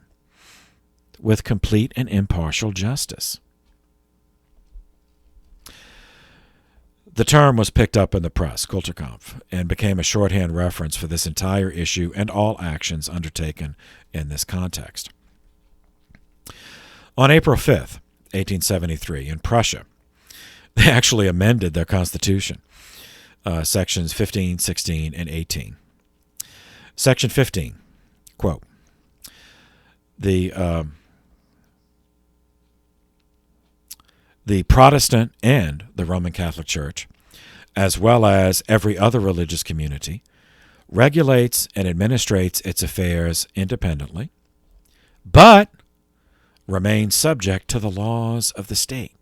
with complete and impartial justice. The term was picked up in the press, Kulturkampf, and became a shorthand reference for this entire issue and all actions undertaken in this context. On April 5th, 1873, in Prussia, they actually amended their constitution, sections 15, 16, and 18. Section 15, quote, the Protestant and the Roman Catholic Church, as well as every other religious community, regulates and administrates its affairs independently, but remains subject to the laws of the state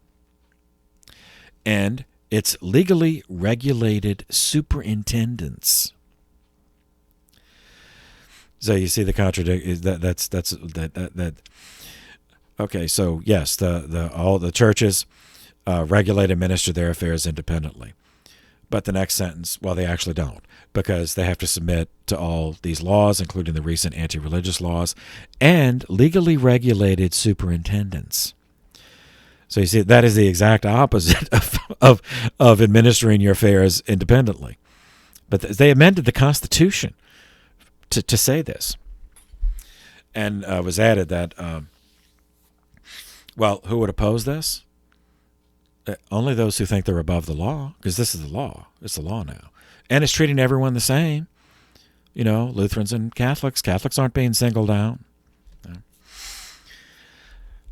and its legally regulated superintendents. So you see the contradiction. That. Okay, so yes, all the churches regulate and administer their affairs independently. But the next sentence, well, they actually don't, because they have to submit to all these laws, including the recent anti-religious laws, and legally regulated superintendents. So you see, that is the exact opposite of administering your affairs independently. But they amended the Constitution to say this. And was added that, well, who would oppose this? Only those who think they're above the law, because this is the law. It's the law now. And it's treating everyone the same. You know, Lutherans and Catholics. Catholics aren't being singled out.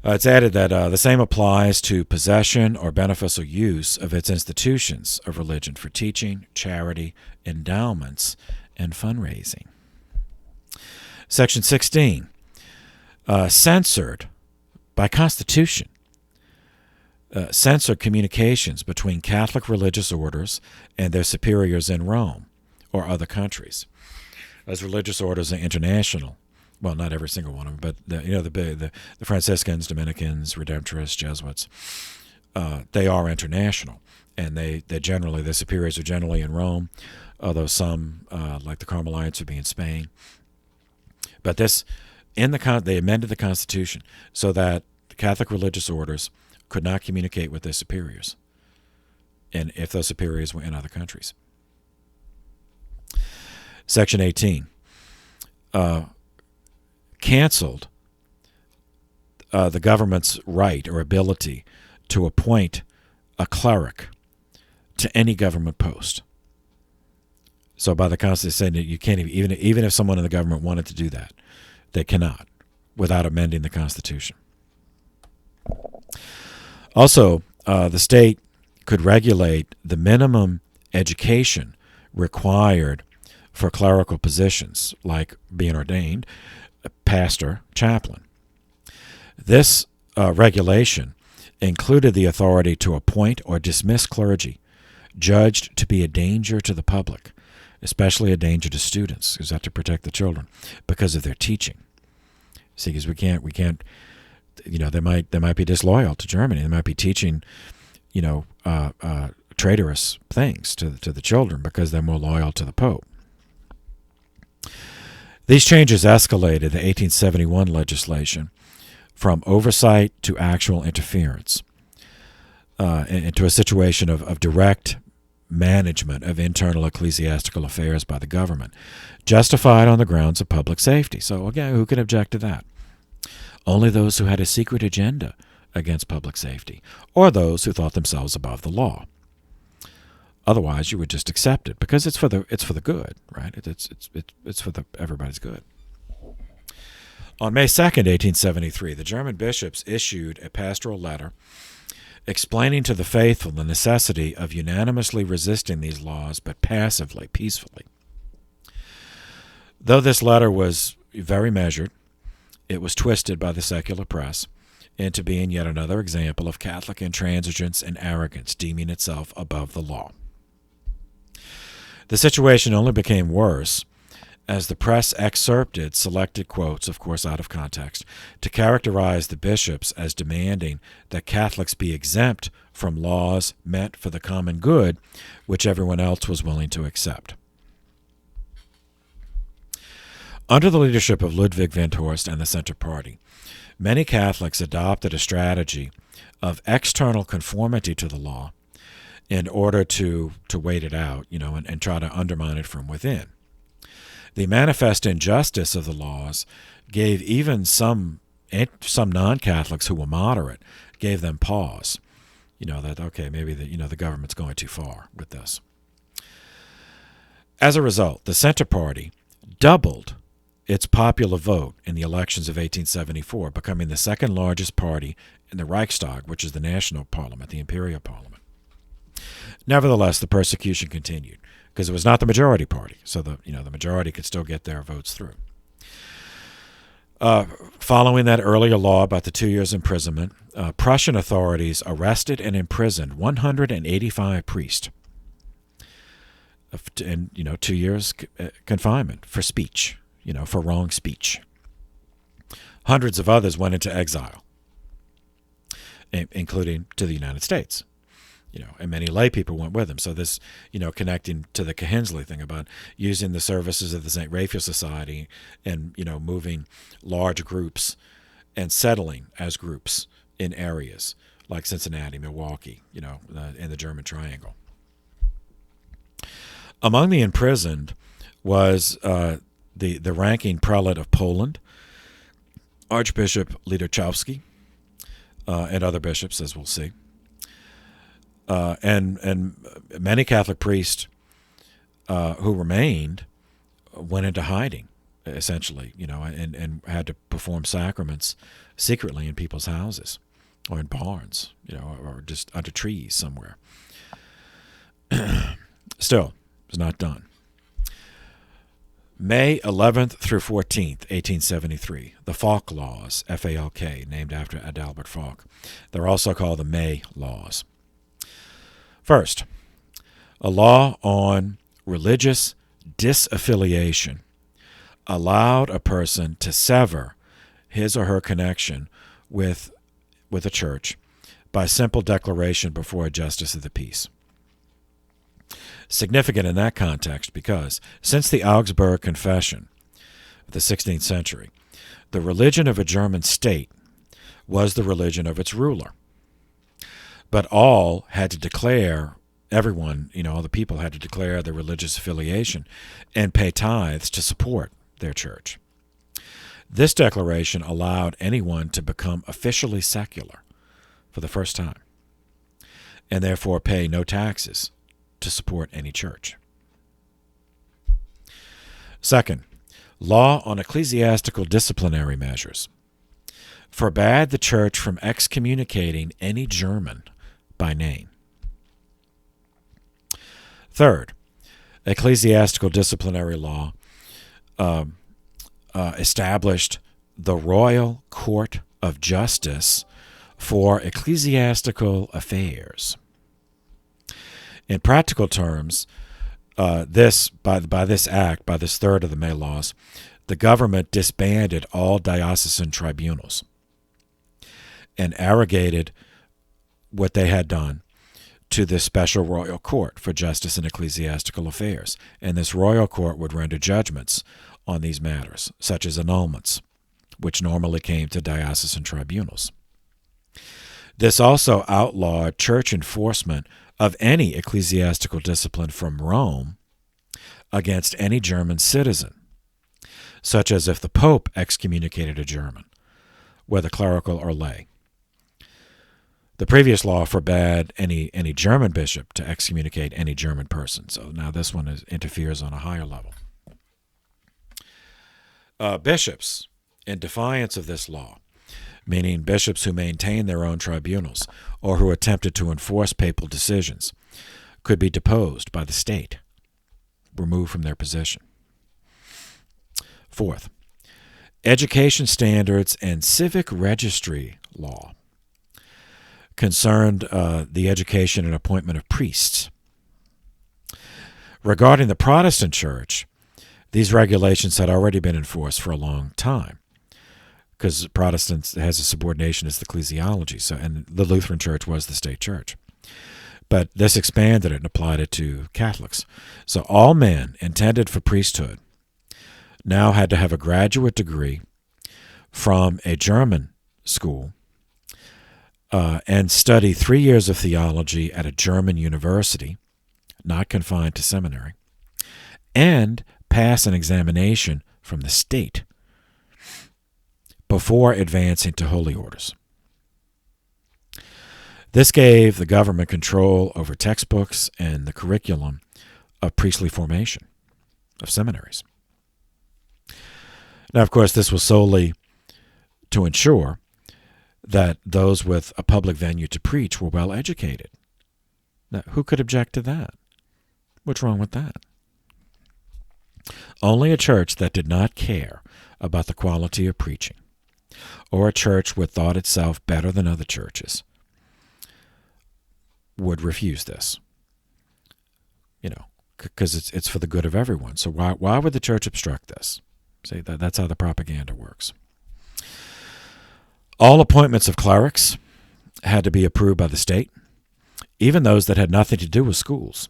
It's added that the same applies to possession or beneficial use of its institutions of religion for teaching, charity, endowments, and fundraising. Section 16, censored by Constitution, censored communications between Catholic religious orders and their superiors in Rome or other countries. As religious orders are international, well, not every single one of them, but the Franciscans, Dominicans, Redemptorists, Jesuits, they are international, and they generally, their superiors are generally in Rome, although some, like the Carmelites, would be in Spain. But this, they amended the Constitution so that the Catholic religious orders could not communicate with their superiors, and if those superiors were in other countries. Section 18 canceled the government's right or ability to appoint a cleric to any government post. So by the Constitution, saying that you can't even if someone in the government wanted to do that, they cannot without amending the Constitution. Also, the state could regulate the minimum education required for clerical positions, like being ordained, pastor, chaplain. This regulation included the authority to appoint or dismiss clergy judged to be a danger to the public, especially a danger to students, because they have to protect the children because of their teaching. See, because we can't. They might be disloyal to Germany. They might be teaching, traitorous things to the children because they're more loyal to the Pope. These changes escalated the 1871 legislation from oversight to actual interference, into a situation of direct management of internal ecclesiastical affairs by the government, justified on the grounds of public safety. So again, who can object to that? Only those who had a secret agenda against public safety, or those who thought themselves above the law. Otherwise, you would just accept it because it's for the good, right? It's for everybody's good. On May 2nd, 1873, the German bishops issued a pastoral letter explaining to the faithful the necessity of unanimously resisting these laws, but passively, peacefully. Though this letter was very measured, it was twisted by the secular press into being yet another example of Catholic intransigence and arrogance, deeming itself above the law. The situation only became worse as the press excerpted selected quotes, of course out of context, to characterize the bishops as demanding that Catholics be exempt from laws meant for the common good, which everyone else was willing to accept. Under the leadership of Ludwig van Horst and the Center Party, many Catholics adopted a strategy of external conformity to the law in order to wait it out, and try to undermine it from within. The manifest injustice of the laws gave even some non-Catholics who were moderate, gave them pause. That, okay, maybe the government's going too far with this. As a result, the Center Party doubled its popular vote in the elections of 1874, becoming the second largest party in the Reichstag, which is the national parliament, the imperial parliament. Nevertheless, the persecution continued, because it was not the majority party, so the majority could still get their votes through. Following that earlier law about the 2 years imprisonment, Prussian authorities arrested and imprisoned 185 priests, and 2 years confinement for speech, for wrong speech. Hundreds of others went into exile, including to the United States. And many lay people went with him. So this, connecting to the Cahensley thing about using the services of the St. Raphael Society and, moving large groups and settling as groups in areas like Cincinnati, Milwaukee, in the German Triangle. Among the imprisoned was the ranking prelate of Poland, Archbishop Liederkowski, and other bishops, as we'll see. And many Catholic priests who remained went into hiding, essentially, and had to perform sacraments secretly in people's houses or in barns, or just under trees somewhere. Still, it was not done. May 11th through 14th, 1873, the Falk Laws, F-A-L-K, named after Adalbert Falk. They're also called the May Laws. First, a law on religious disaffiliation allowed a person to sever his or her connection with a church by simple declaration before a justice of the peace. Significant in that context because since the Augsburg Confession of the 16th century, the religion of a German state was the religion of its ruler. But all had to declare, everyone, all the people had to declare their religious affiliation and pay tithes to support their church. This declaration allowed anyone to become officially secular for the first time and therefore pay no taxes to support any church. Second, law on ecclesiastical disciplinary measures forbade the church from excommunicating any German by name. Third, ecclesiastical disciplinary law established the Royal Court of Justice for ecclesiastical affairs. In practical terms, by this act, by this third of the May Laws, the government disbanded all diocesan tribunals and arrogated what they had done to this special royal court for justice in ecclesiastical affairs. And this royal court would render judgments on these matters, such as annulments, which normally came to diocesan tribunals. This also outlawed church enforcement of any ecclesiastical discipline from Rome against any German citizen, such as if the Pope excommunicated a German, whether clerical or lay. The previous law forbade any German bishop to excommunicate any German person. So now this one interferes on a higher level. Bishops in defiance of this law, meaning bishops who maintained their own tribunals or who attempted to enforce papal decisions, could be deposed by the state, removed from their position. Fourth, education standards and civic registry law concerned the education and appointment of priests. Regarding the Protestant Church, these regulations had already been enforced for a long time, because Protestants has a subordination as the ecclesiology, and the Lutheran Church was the state church. But this expanded it and applied it to Catholics. So all men intended for priesthood now had to have a graduate degree from a German school and study 3 years of theology at a German university, not confined to seminary, and pass an examination from the state before advancing to holy orders. This gave the government control over textbooks and the curriculum of priestly formation, of seminaries. Now, of course, this was solely to ensure that those with a public venue to preach were well educated. Now, who could object to that? What's wrong with that? Only a church that did not care about the quality of preaching, or a church which thought itself better than other churches, would refuse this. Because it's for the good of everyone. So why would the church obstruct this? See, that's how the propaganda works. All appointments of clerics had to be approved by the state, even those that had nothing to do with schools,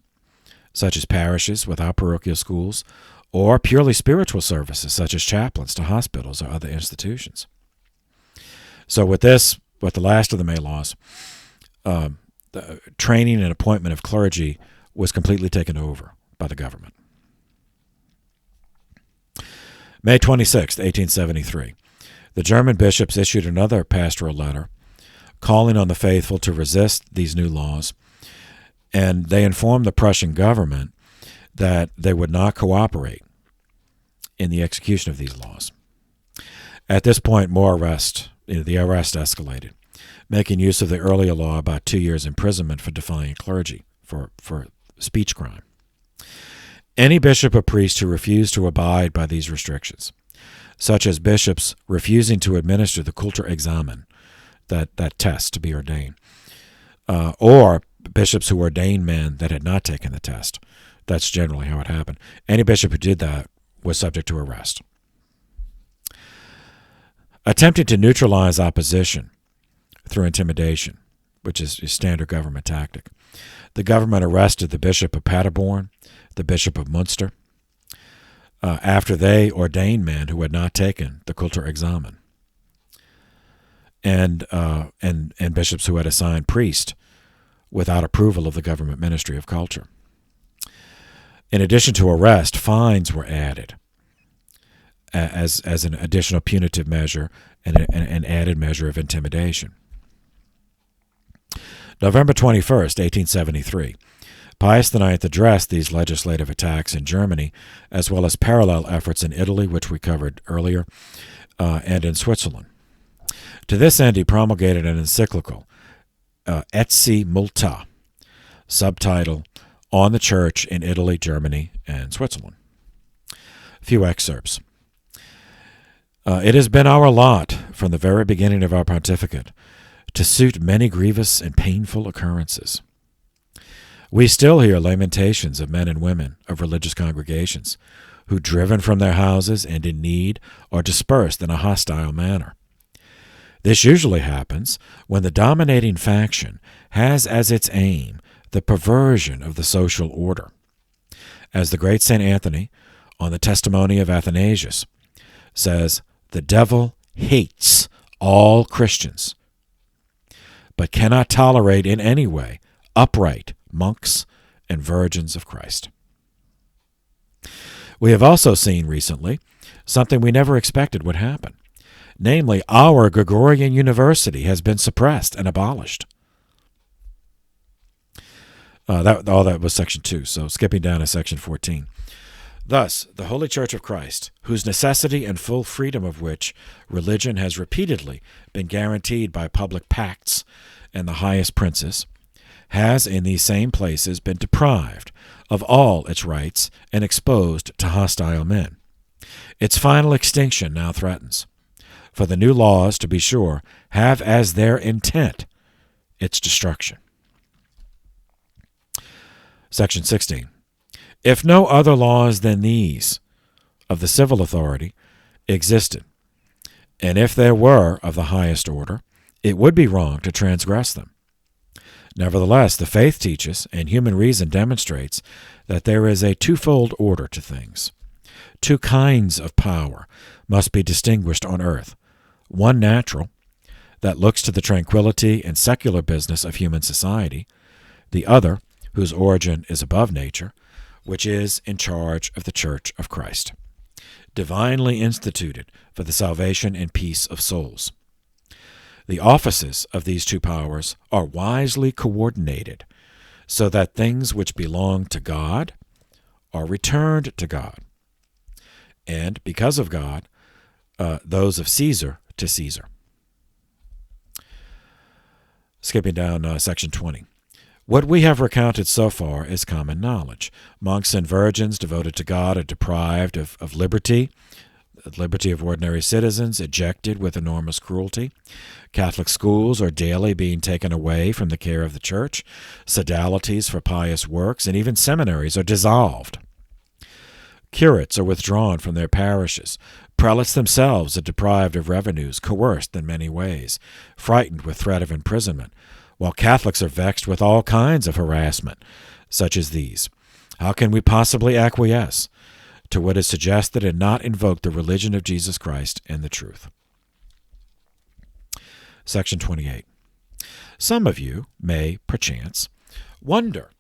such as parishes without parochial schools, or purely spiritual services, such as chaplains to hospitals or other institutions. So with the last of the May laws, the training and appointment of clergy was completely taken over by the government. May 26, 1873, the German bishops issued another pastoral letter calling on the faithful to resist these new laws, and they informed the Prussian government that they would not cooperate in the execution of these laws. At this point, the arrest escalated, making use of the earlier law about 2 years imprisonment for defying clergy for speech crime. Any bishop or priest who refused to abide by these restrictions, such as bishops refusing to administer the Kulturexamen, that test to be ordained, or bishops who ordained men that had not taken the test. That's generally how it happened. Any bishop who did that was subject to arrest. Attempting to neutralize opposition through intimidation, which is a standard government tactic, the government arrested the Bishop of Paderborn, the Bishop of Munster, after they ordained men who had not taken the Kulturexamen, and bishops who had assigned priests without approval of the government Ministry of Culture. In addition to arrest, fines were added as an additional punitive measure and an added measure of intimidation. November 21st, 1873, Pius IX addressed these legislative attacks in Germany, as well as parallel efforts in Italy, which we covered earlier, and in Switzerland. To this end, he promulgated an encyclical, Etsi Multa, subtitle, On the Church in Italy, Germany, and Switzerland. A few excerpts. It has been our lot, from the very beginning of our pontificate, to suit many grievous and painful occurrences. We still hear lamentations of men and women of religious congregations who, driven from their houses and in need, are dispersed in a hostile manner. This usually happens when the dominating faction has as its aim the perversion of the social order. As the great St. Anthony, on the testimony of Athanasius, says, the devil hates all Christians, but cannot tolerate in any way upright monks and virgins of Christ. We have also seen recently something we never expected would happen. Namely, our Gregorian University has been suppressed and abolished. That was Section 2, so skipping down to Section 14. Thus, the Holy Church of Christ, whose necessity and full freedom of which religion has repeatedly been guaranteed by public pacts and the highest princes, has in these same places been deprived of all its rights and exposed to hostile men. Its final extinction now threatens. For the new laws, to be sure, have as their intent its destruction. Section 16. If no other laws than these of the civil authority existed, and if there were of the highest order, it would be wrong to transgress them. Nevertheless, the faith teaches, and human reason demonstrates, that there is a twofold order to things. Two kinds of power must be distinguished on earth. One natural, that looks to the tranquility and secular business of human society. The other, whose origin is above nature, which is in charge of the Church of Christ, divinely instituted for the salvation and peace of souls. The offices of these two powers are wisely coordinated so that things which belong to God are returned to God, and because of God, those of Caesar to Caesar. Skipping down section 20. What we have recounted so far is common knowledge. Monks and virgins devoted to God are deprived of liberty, the liberty of ordinary citizens ejected with enormous cruelty. Catholic schools are daily being taken away from the care of the Church. Sodalities for pious works and even seminaries are dissolved. Curates are withdrawn from their parishes. Prelates themselves are deprived of revenues, coerced in many ways, frightened with threat of imprisonment, while Catholics are vexed with all kinds of harassment, such as these. How can we possibly acquiesce to what is suggested and not invoke the religion of Jesus Christ and the truth? Section 28. Some of you may, perchance, wonder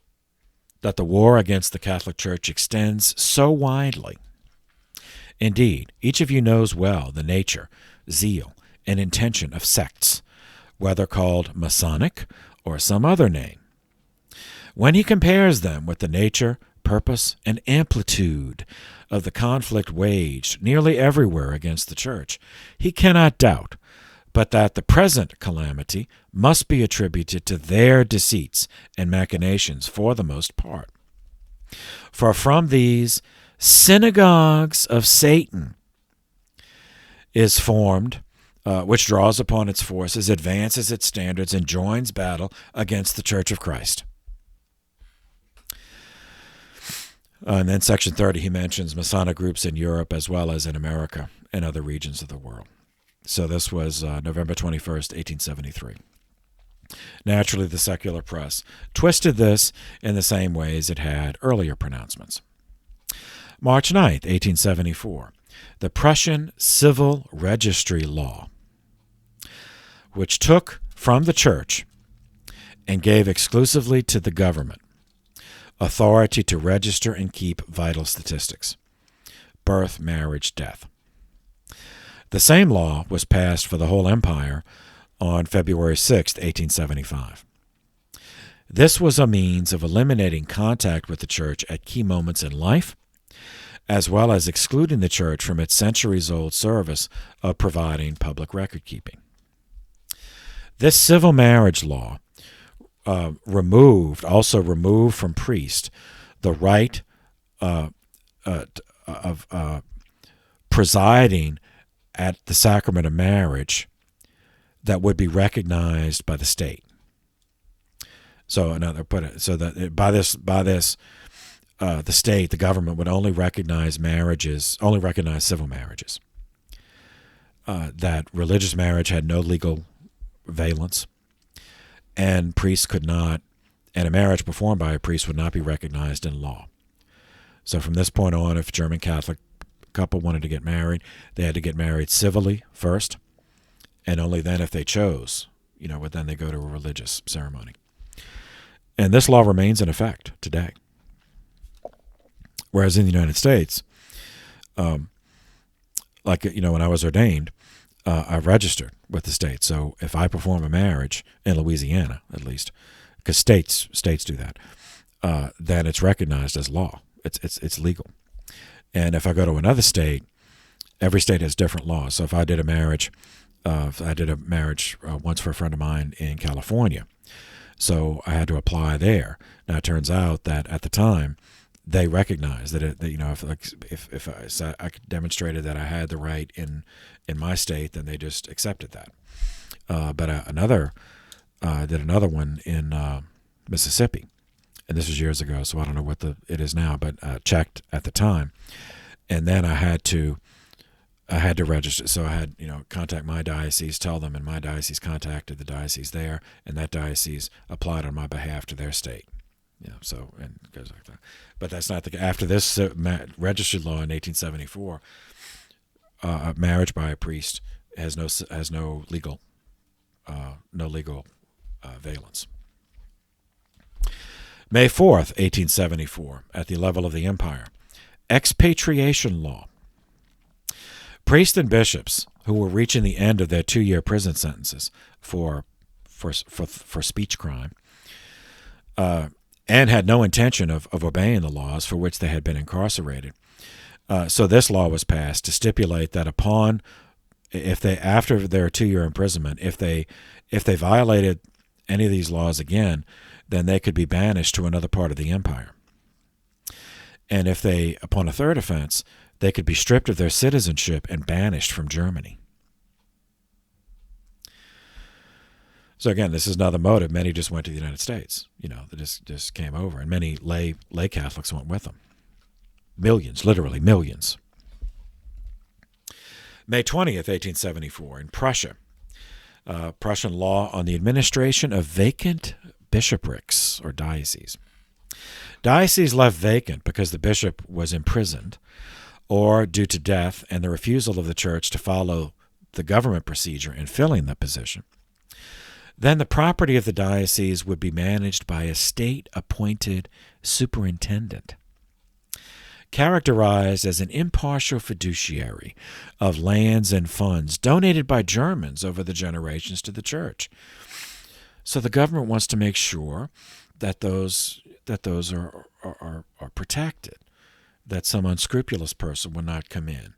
that the war against the Catholic Church extends so widely. Indeed, each of you knows well the nature, zeal, and intention of sects, whether called Masonic or some other name. When he compares them with the nature, purpose, and amplitude of the conflict waged nearly everywhere against the Church, he cannot doubt but that the present calamity must be attributed to their deceits and machinations for the most part. For from these synagogues of Satan is formed, which draws upon its forces, advances its standards, and joins battle against the Church of Christ. And then section 30, he mentions Masonic groups in Europe as well as in America and other regions of the world. So this was November 21st, 1873. Naturally, the secular press twisted this in the same ways it had earlier pronouncements. March 9th, 1874, the Prussian Civil Registry Law, which took from the Church and gave exclusively to the government authority to register and keep vital statistics: birth, marriage, death. The same law was passed for the whole empire on February 6, 1875. This was a means of eliminating contact with the Church at key moments in life, as well as excluding the Church from its centuries-old service of providing public record-keeping. This civil marriage law removed from priests the right of presiding at the sacrament of marriage that would be recognized by the state. So that by this, the state, the government would only recognize civil marriages. That religious marriage had no legal valence, and priests could not, and a marriage performed by a priest would not be recognized in law. So from this point on, if a German Catholic couple wanted to get married, they had to get married civilly first, and only then, if they chose, would then they go to a religious ceremony. And this law remains in effect today. Whereas in the United States, when I was ordained, I registered with the state. So if I perform a marriage in Louisiana, at least, because states do that, then it's recognized as law. It's legal. And if I go to another state, every state has different laws. So if I did a marriage, once for a friend of mine in California. So I had to apply there. Now it turns out that at the time, they recognized that if I demonstrated that I had the right in my state, then they just accepted that. But I did another one in Mississippi, and this was years ago, so I don't know what it is now, but checked at the time, and then I had to register. So I had contact my diocese, tell them, and my diocese contacted the diocese there, and that diocese applied on my behalf to their state. So and it goes like that. But that's not after this registry law in 1874. A marriage by a priest has no legal valence. May 4th, 1874, at the level of the empire, expatriation law. Priests and bishops who were reaching the end of their 2-year prison sentences for speech crime, and had no intention of obeying the laws for which they had been incarcerated. So this law was passed to stipulate that after their 2-year imprisonment, if they violated any of these laws again, then they could be banished to another part of the empire. And if they, upon a third offense, they could be stripped of their citizenship and banished from Germany. So again, this is another motive. Many just went to the United States. They just came over, and many lay Catholics went with them. Millions, literally millions. May 20th, 1874, in Prussia, Prussian law on the administration of vacant bishoprics or dioceses. Dioceses left vacant because the bishop was imprisoned or due to death and the refusal of the church to follow the government procedure in filling the position. Then the property of the diocese would be managed by a state-appointed superintendent, characterized as an impartial fiduciary of lands and funds donated by Germans over the generations to the church. So the government wants to make sure that those are protected, that some unscrupulous person will not come in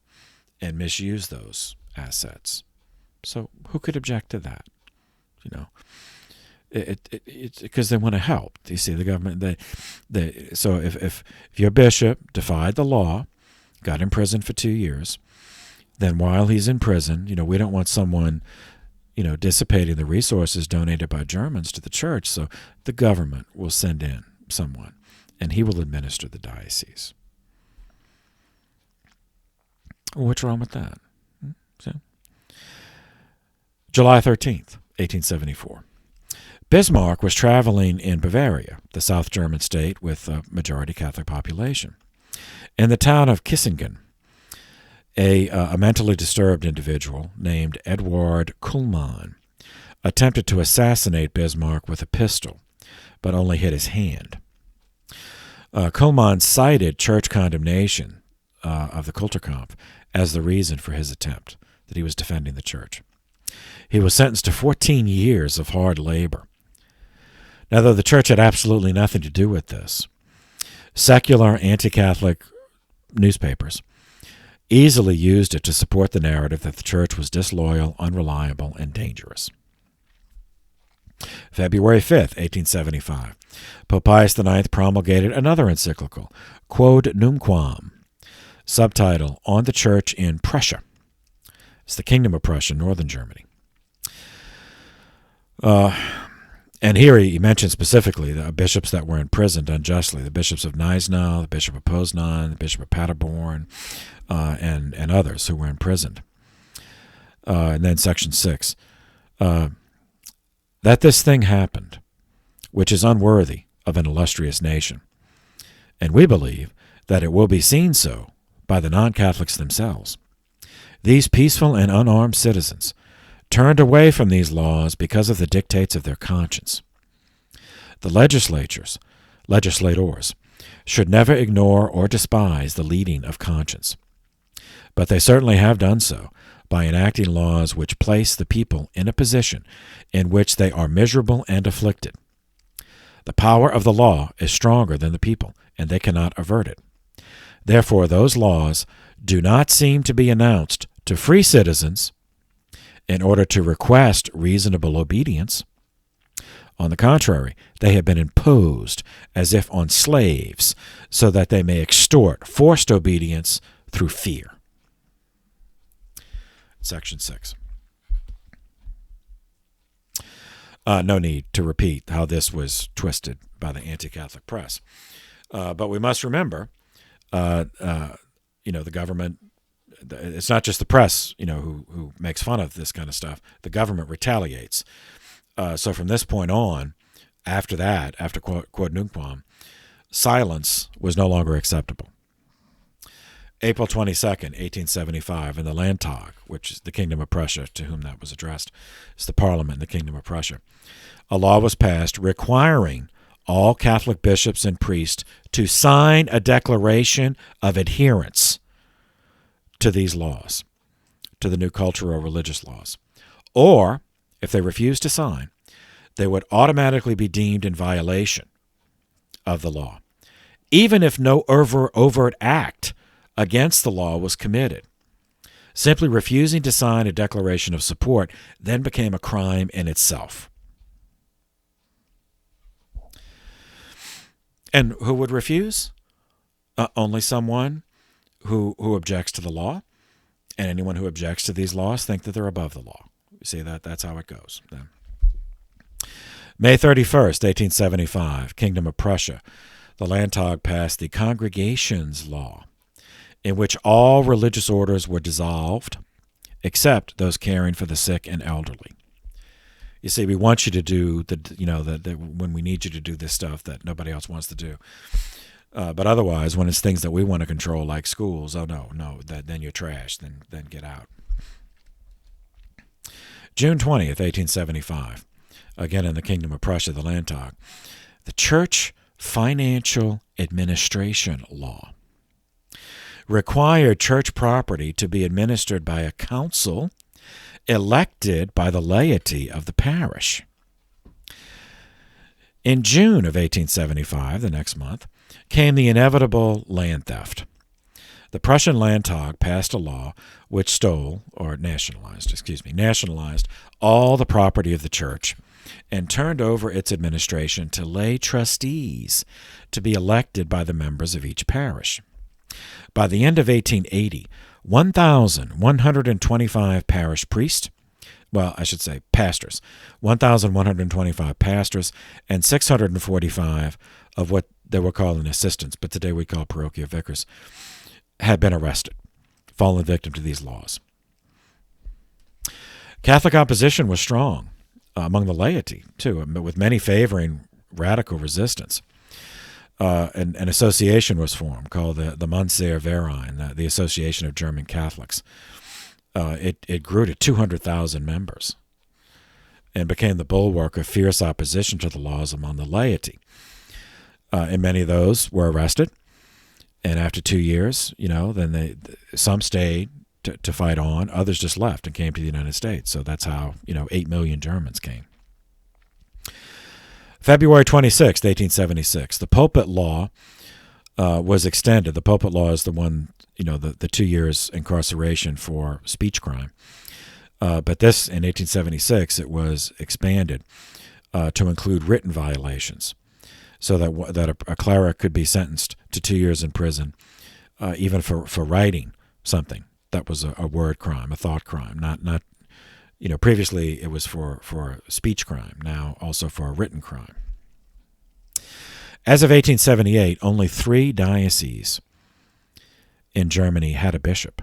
and misuse those assets. So who could object to that? It's because they want to help. You see, the government. So if your bishop defied the law, got imprisoned for 2 years, then while he's in prison, we don't want someone, dissipating the resources donated by Germans to the church. So the government will send in someone, and he will administer the diocese. What's wrong with that? So, July 13th. 1874. Bismarck was traveling in Bavaria, the South German state with a majority Catholic population. In the town of Kissingen, a mentally disturbed individual named Edward Kuhlmann attempted to assassinate Bismarck with a pistol, but only hit his hand. Kuhlmann cited church condemnation of the Kulturkampf as the reason for his attempt, that he was defending the church. He was sentenced to 14 years of hard labor. Now, though the church had absolutely nothing to do with this, secular anti-Catholic newspapers easily used it to support the narrative that the church was disloyal, unreliable, and dangerous. February 5th, 1875, Pope Pius IX promulgated another encyclical, Quod Numquam, subtitle, On the Church in Prussia. It's the Kingdom of Prussia, northern Germany. And here he mentions specifically the bishops that were imprisoned unjustly, the bishops of Gneisenau, the bishop of Poznan, the bishop of Paderborn, and others who were imprisoned. And then section 6, that this thing happened, which is unworthy of an illustrious nation. And we believe that it will be seen so by the non-Catholics themselves. These peaceful and unarmed citizens turned away from these laws because of the dictates of their conscience. The legislators should never ignore or despise the leading of conscience. But they certainly have done so by enacting laws which place the people in a position in which they are miserable and afflicted. The power of the law is stronger than the people, and they cannot avert it. Therefore, those laws do not seem to be announced to free citizens in order to request reasonable obedience. On the contrary, they have been imposed as if on slaves, so that they may extort forced obedience through fear. Section 6. No need to repeat how this was twisted by the anti-Catholic press. But we must remember, the government, it's not just the press, who makes fun of this kind of stuff. The government retaliates. So from this point on, after Quod Nunquam, silence was no longer acceptable. April 22nd, 1875, in the Landtag, which is the Kingdom of Prussia, to whom that was addressed, it's the Parliament in the Kingdom of Prussia, a law was passed requiring all Catholic bishops and priests to sign a declaration of adherence to these laws, to the new cultural religious laws. Or, if they refused to sign, they would automatically be deemed in violation of the law, even if no overt act against the law was committed. Simply refusing to sign a declaration of support then became a crime in itself. And who would refuse? Only someone who objects to the law, and anyone who objects to these laws think that they're above the law. You see, that's how it goes. Then. May 31st, 1875, Kingdom of Prussia. The Landtag passed the Congregations Law, in which all religious orders were dissolved, except those caring for the sick and elderly. You see, we want you to do when we need you to do this stuff that nobody else wants to do. But otherwise, when it's things that we want to control, like schools, then you're trash. Then get out. June 20th, 1875, again in the Kingdom of Prussia, the Landtag, the Church Financial Administration Law required church property to be administered by a council elected by the laity of the parish. In June of 1875, the next month, came the inevitable land theft. The Prussian Landtag passed a law which nationalized all the property of the church and turned over its administration to lay trustees to be elected by the members of each parish. By the end of 1880, 1,125 parish priests, pastors, 1,125 pastors, and 645 of what they were calling assistants, but today we call parochial vicars, had been arrested, fallen victim to these laws. Catholic opposition was strong among the laity, too, with many favoring radical resistance. An association was formed called the Munzer Verein, the Association of German Catholics. It grew to 200,000 members and became the bulwark of fierce opposition to the laws among the laity. And many of those were arrested. And after 2 years, then some stayed to fight on. Others just left and came to the United States. So that's how, 8 million Germans came. February 26, 1876, the Pulpit Law was extended. The Pulpit Law is the one, the 2 years incarceration for speech crime. But this, in 1876, it was expanded to include written violations, so that a cleric could be sentenced to 2 years in prison, even for writing something that was a word crime, a thought crime. Not previously it was for a speech crime, now also for a written crime. As of 1878, only 3 dioceses in Germany had a bishop.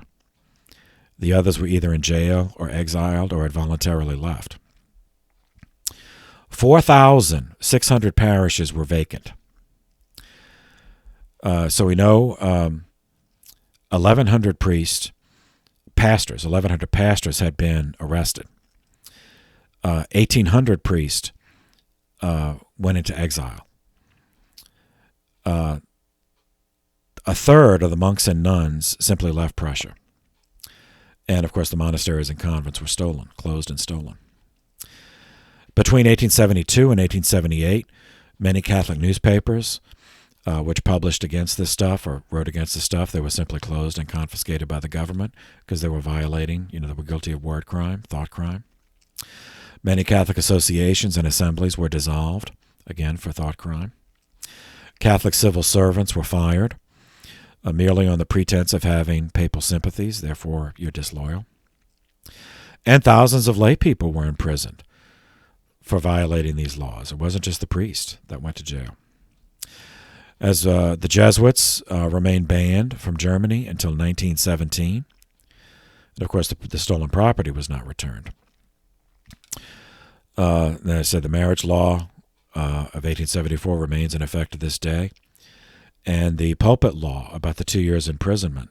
The others were either in jail or exiled or had voluntarily left. 4,600 parishes were vacant. So we know 1,100 pastors had been arrested. 1,800 priests went into exile. A third of the monks and nuns simply left Prussia. And, of course, the monasteries and convents were closed and stolen. Between 1872 and 1878, many Catholic newspapers which published against this stuff or wrote against this stuff, they were simply closed and confiscated by the government because they were violating, they were guilty of word crime, thought crime. Many Catholic associations and assemblies were dissolved, again, for thought crime. Catholic civil servants were fired, merely on the pretense of having papal sympathies, therefore you're disloyal. And thousands of lay people were imprisoned for violating these laws. It wasn't just the priest that went to jail. As the Jesuits remained banned from Germany until 1917. And of course, the stolen property was not returned. Then I said the marriage law of 1874 remains in effect to this day. And the Pulpit Law about the 2 years imprisonment,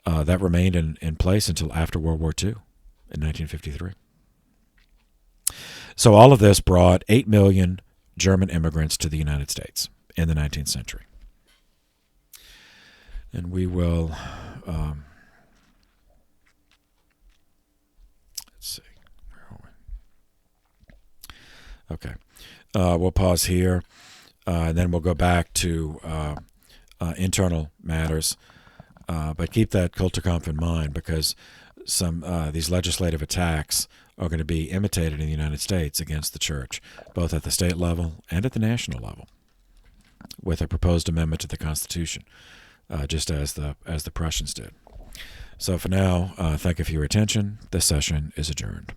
that remained in place until after World War II in 1953. So all of this brought 8 million German immigrants to the United States in the 19th century. And we will, let's see, where are we? Okay, we'll pause here, and then we'll go back to internal matters, but keep that culture comp in mind because these legislative attacks are going to be imitated in the United States against the church, both at the state level and at the national level, with a proposed amendment to the Constitution, just as the Prussians did. So for now, thank you for your attention. This session is adjourned.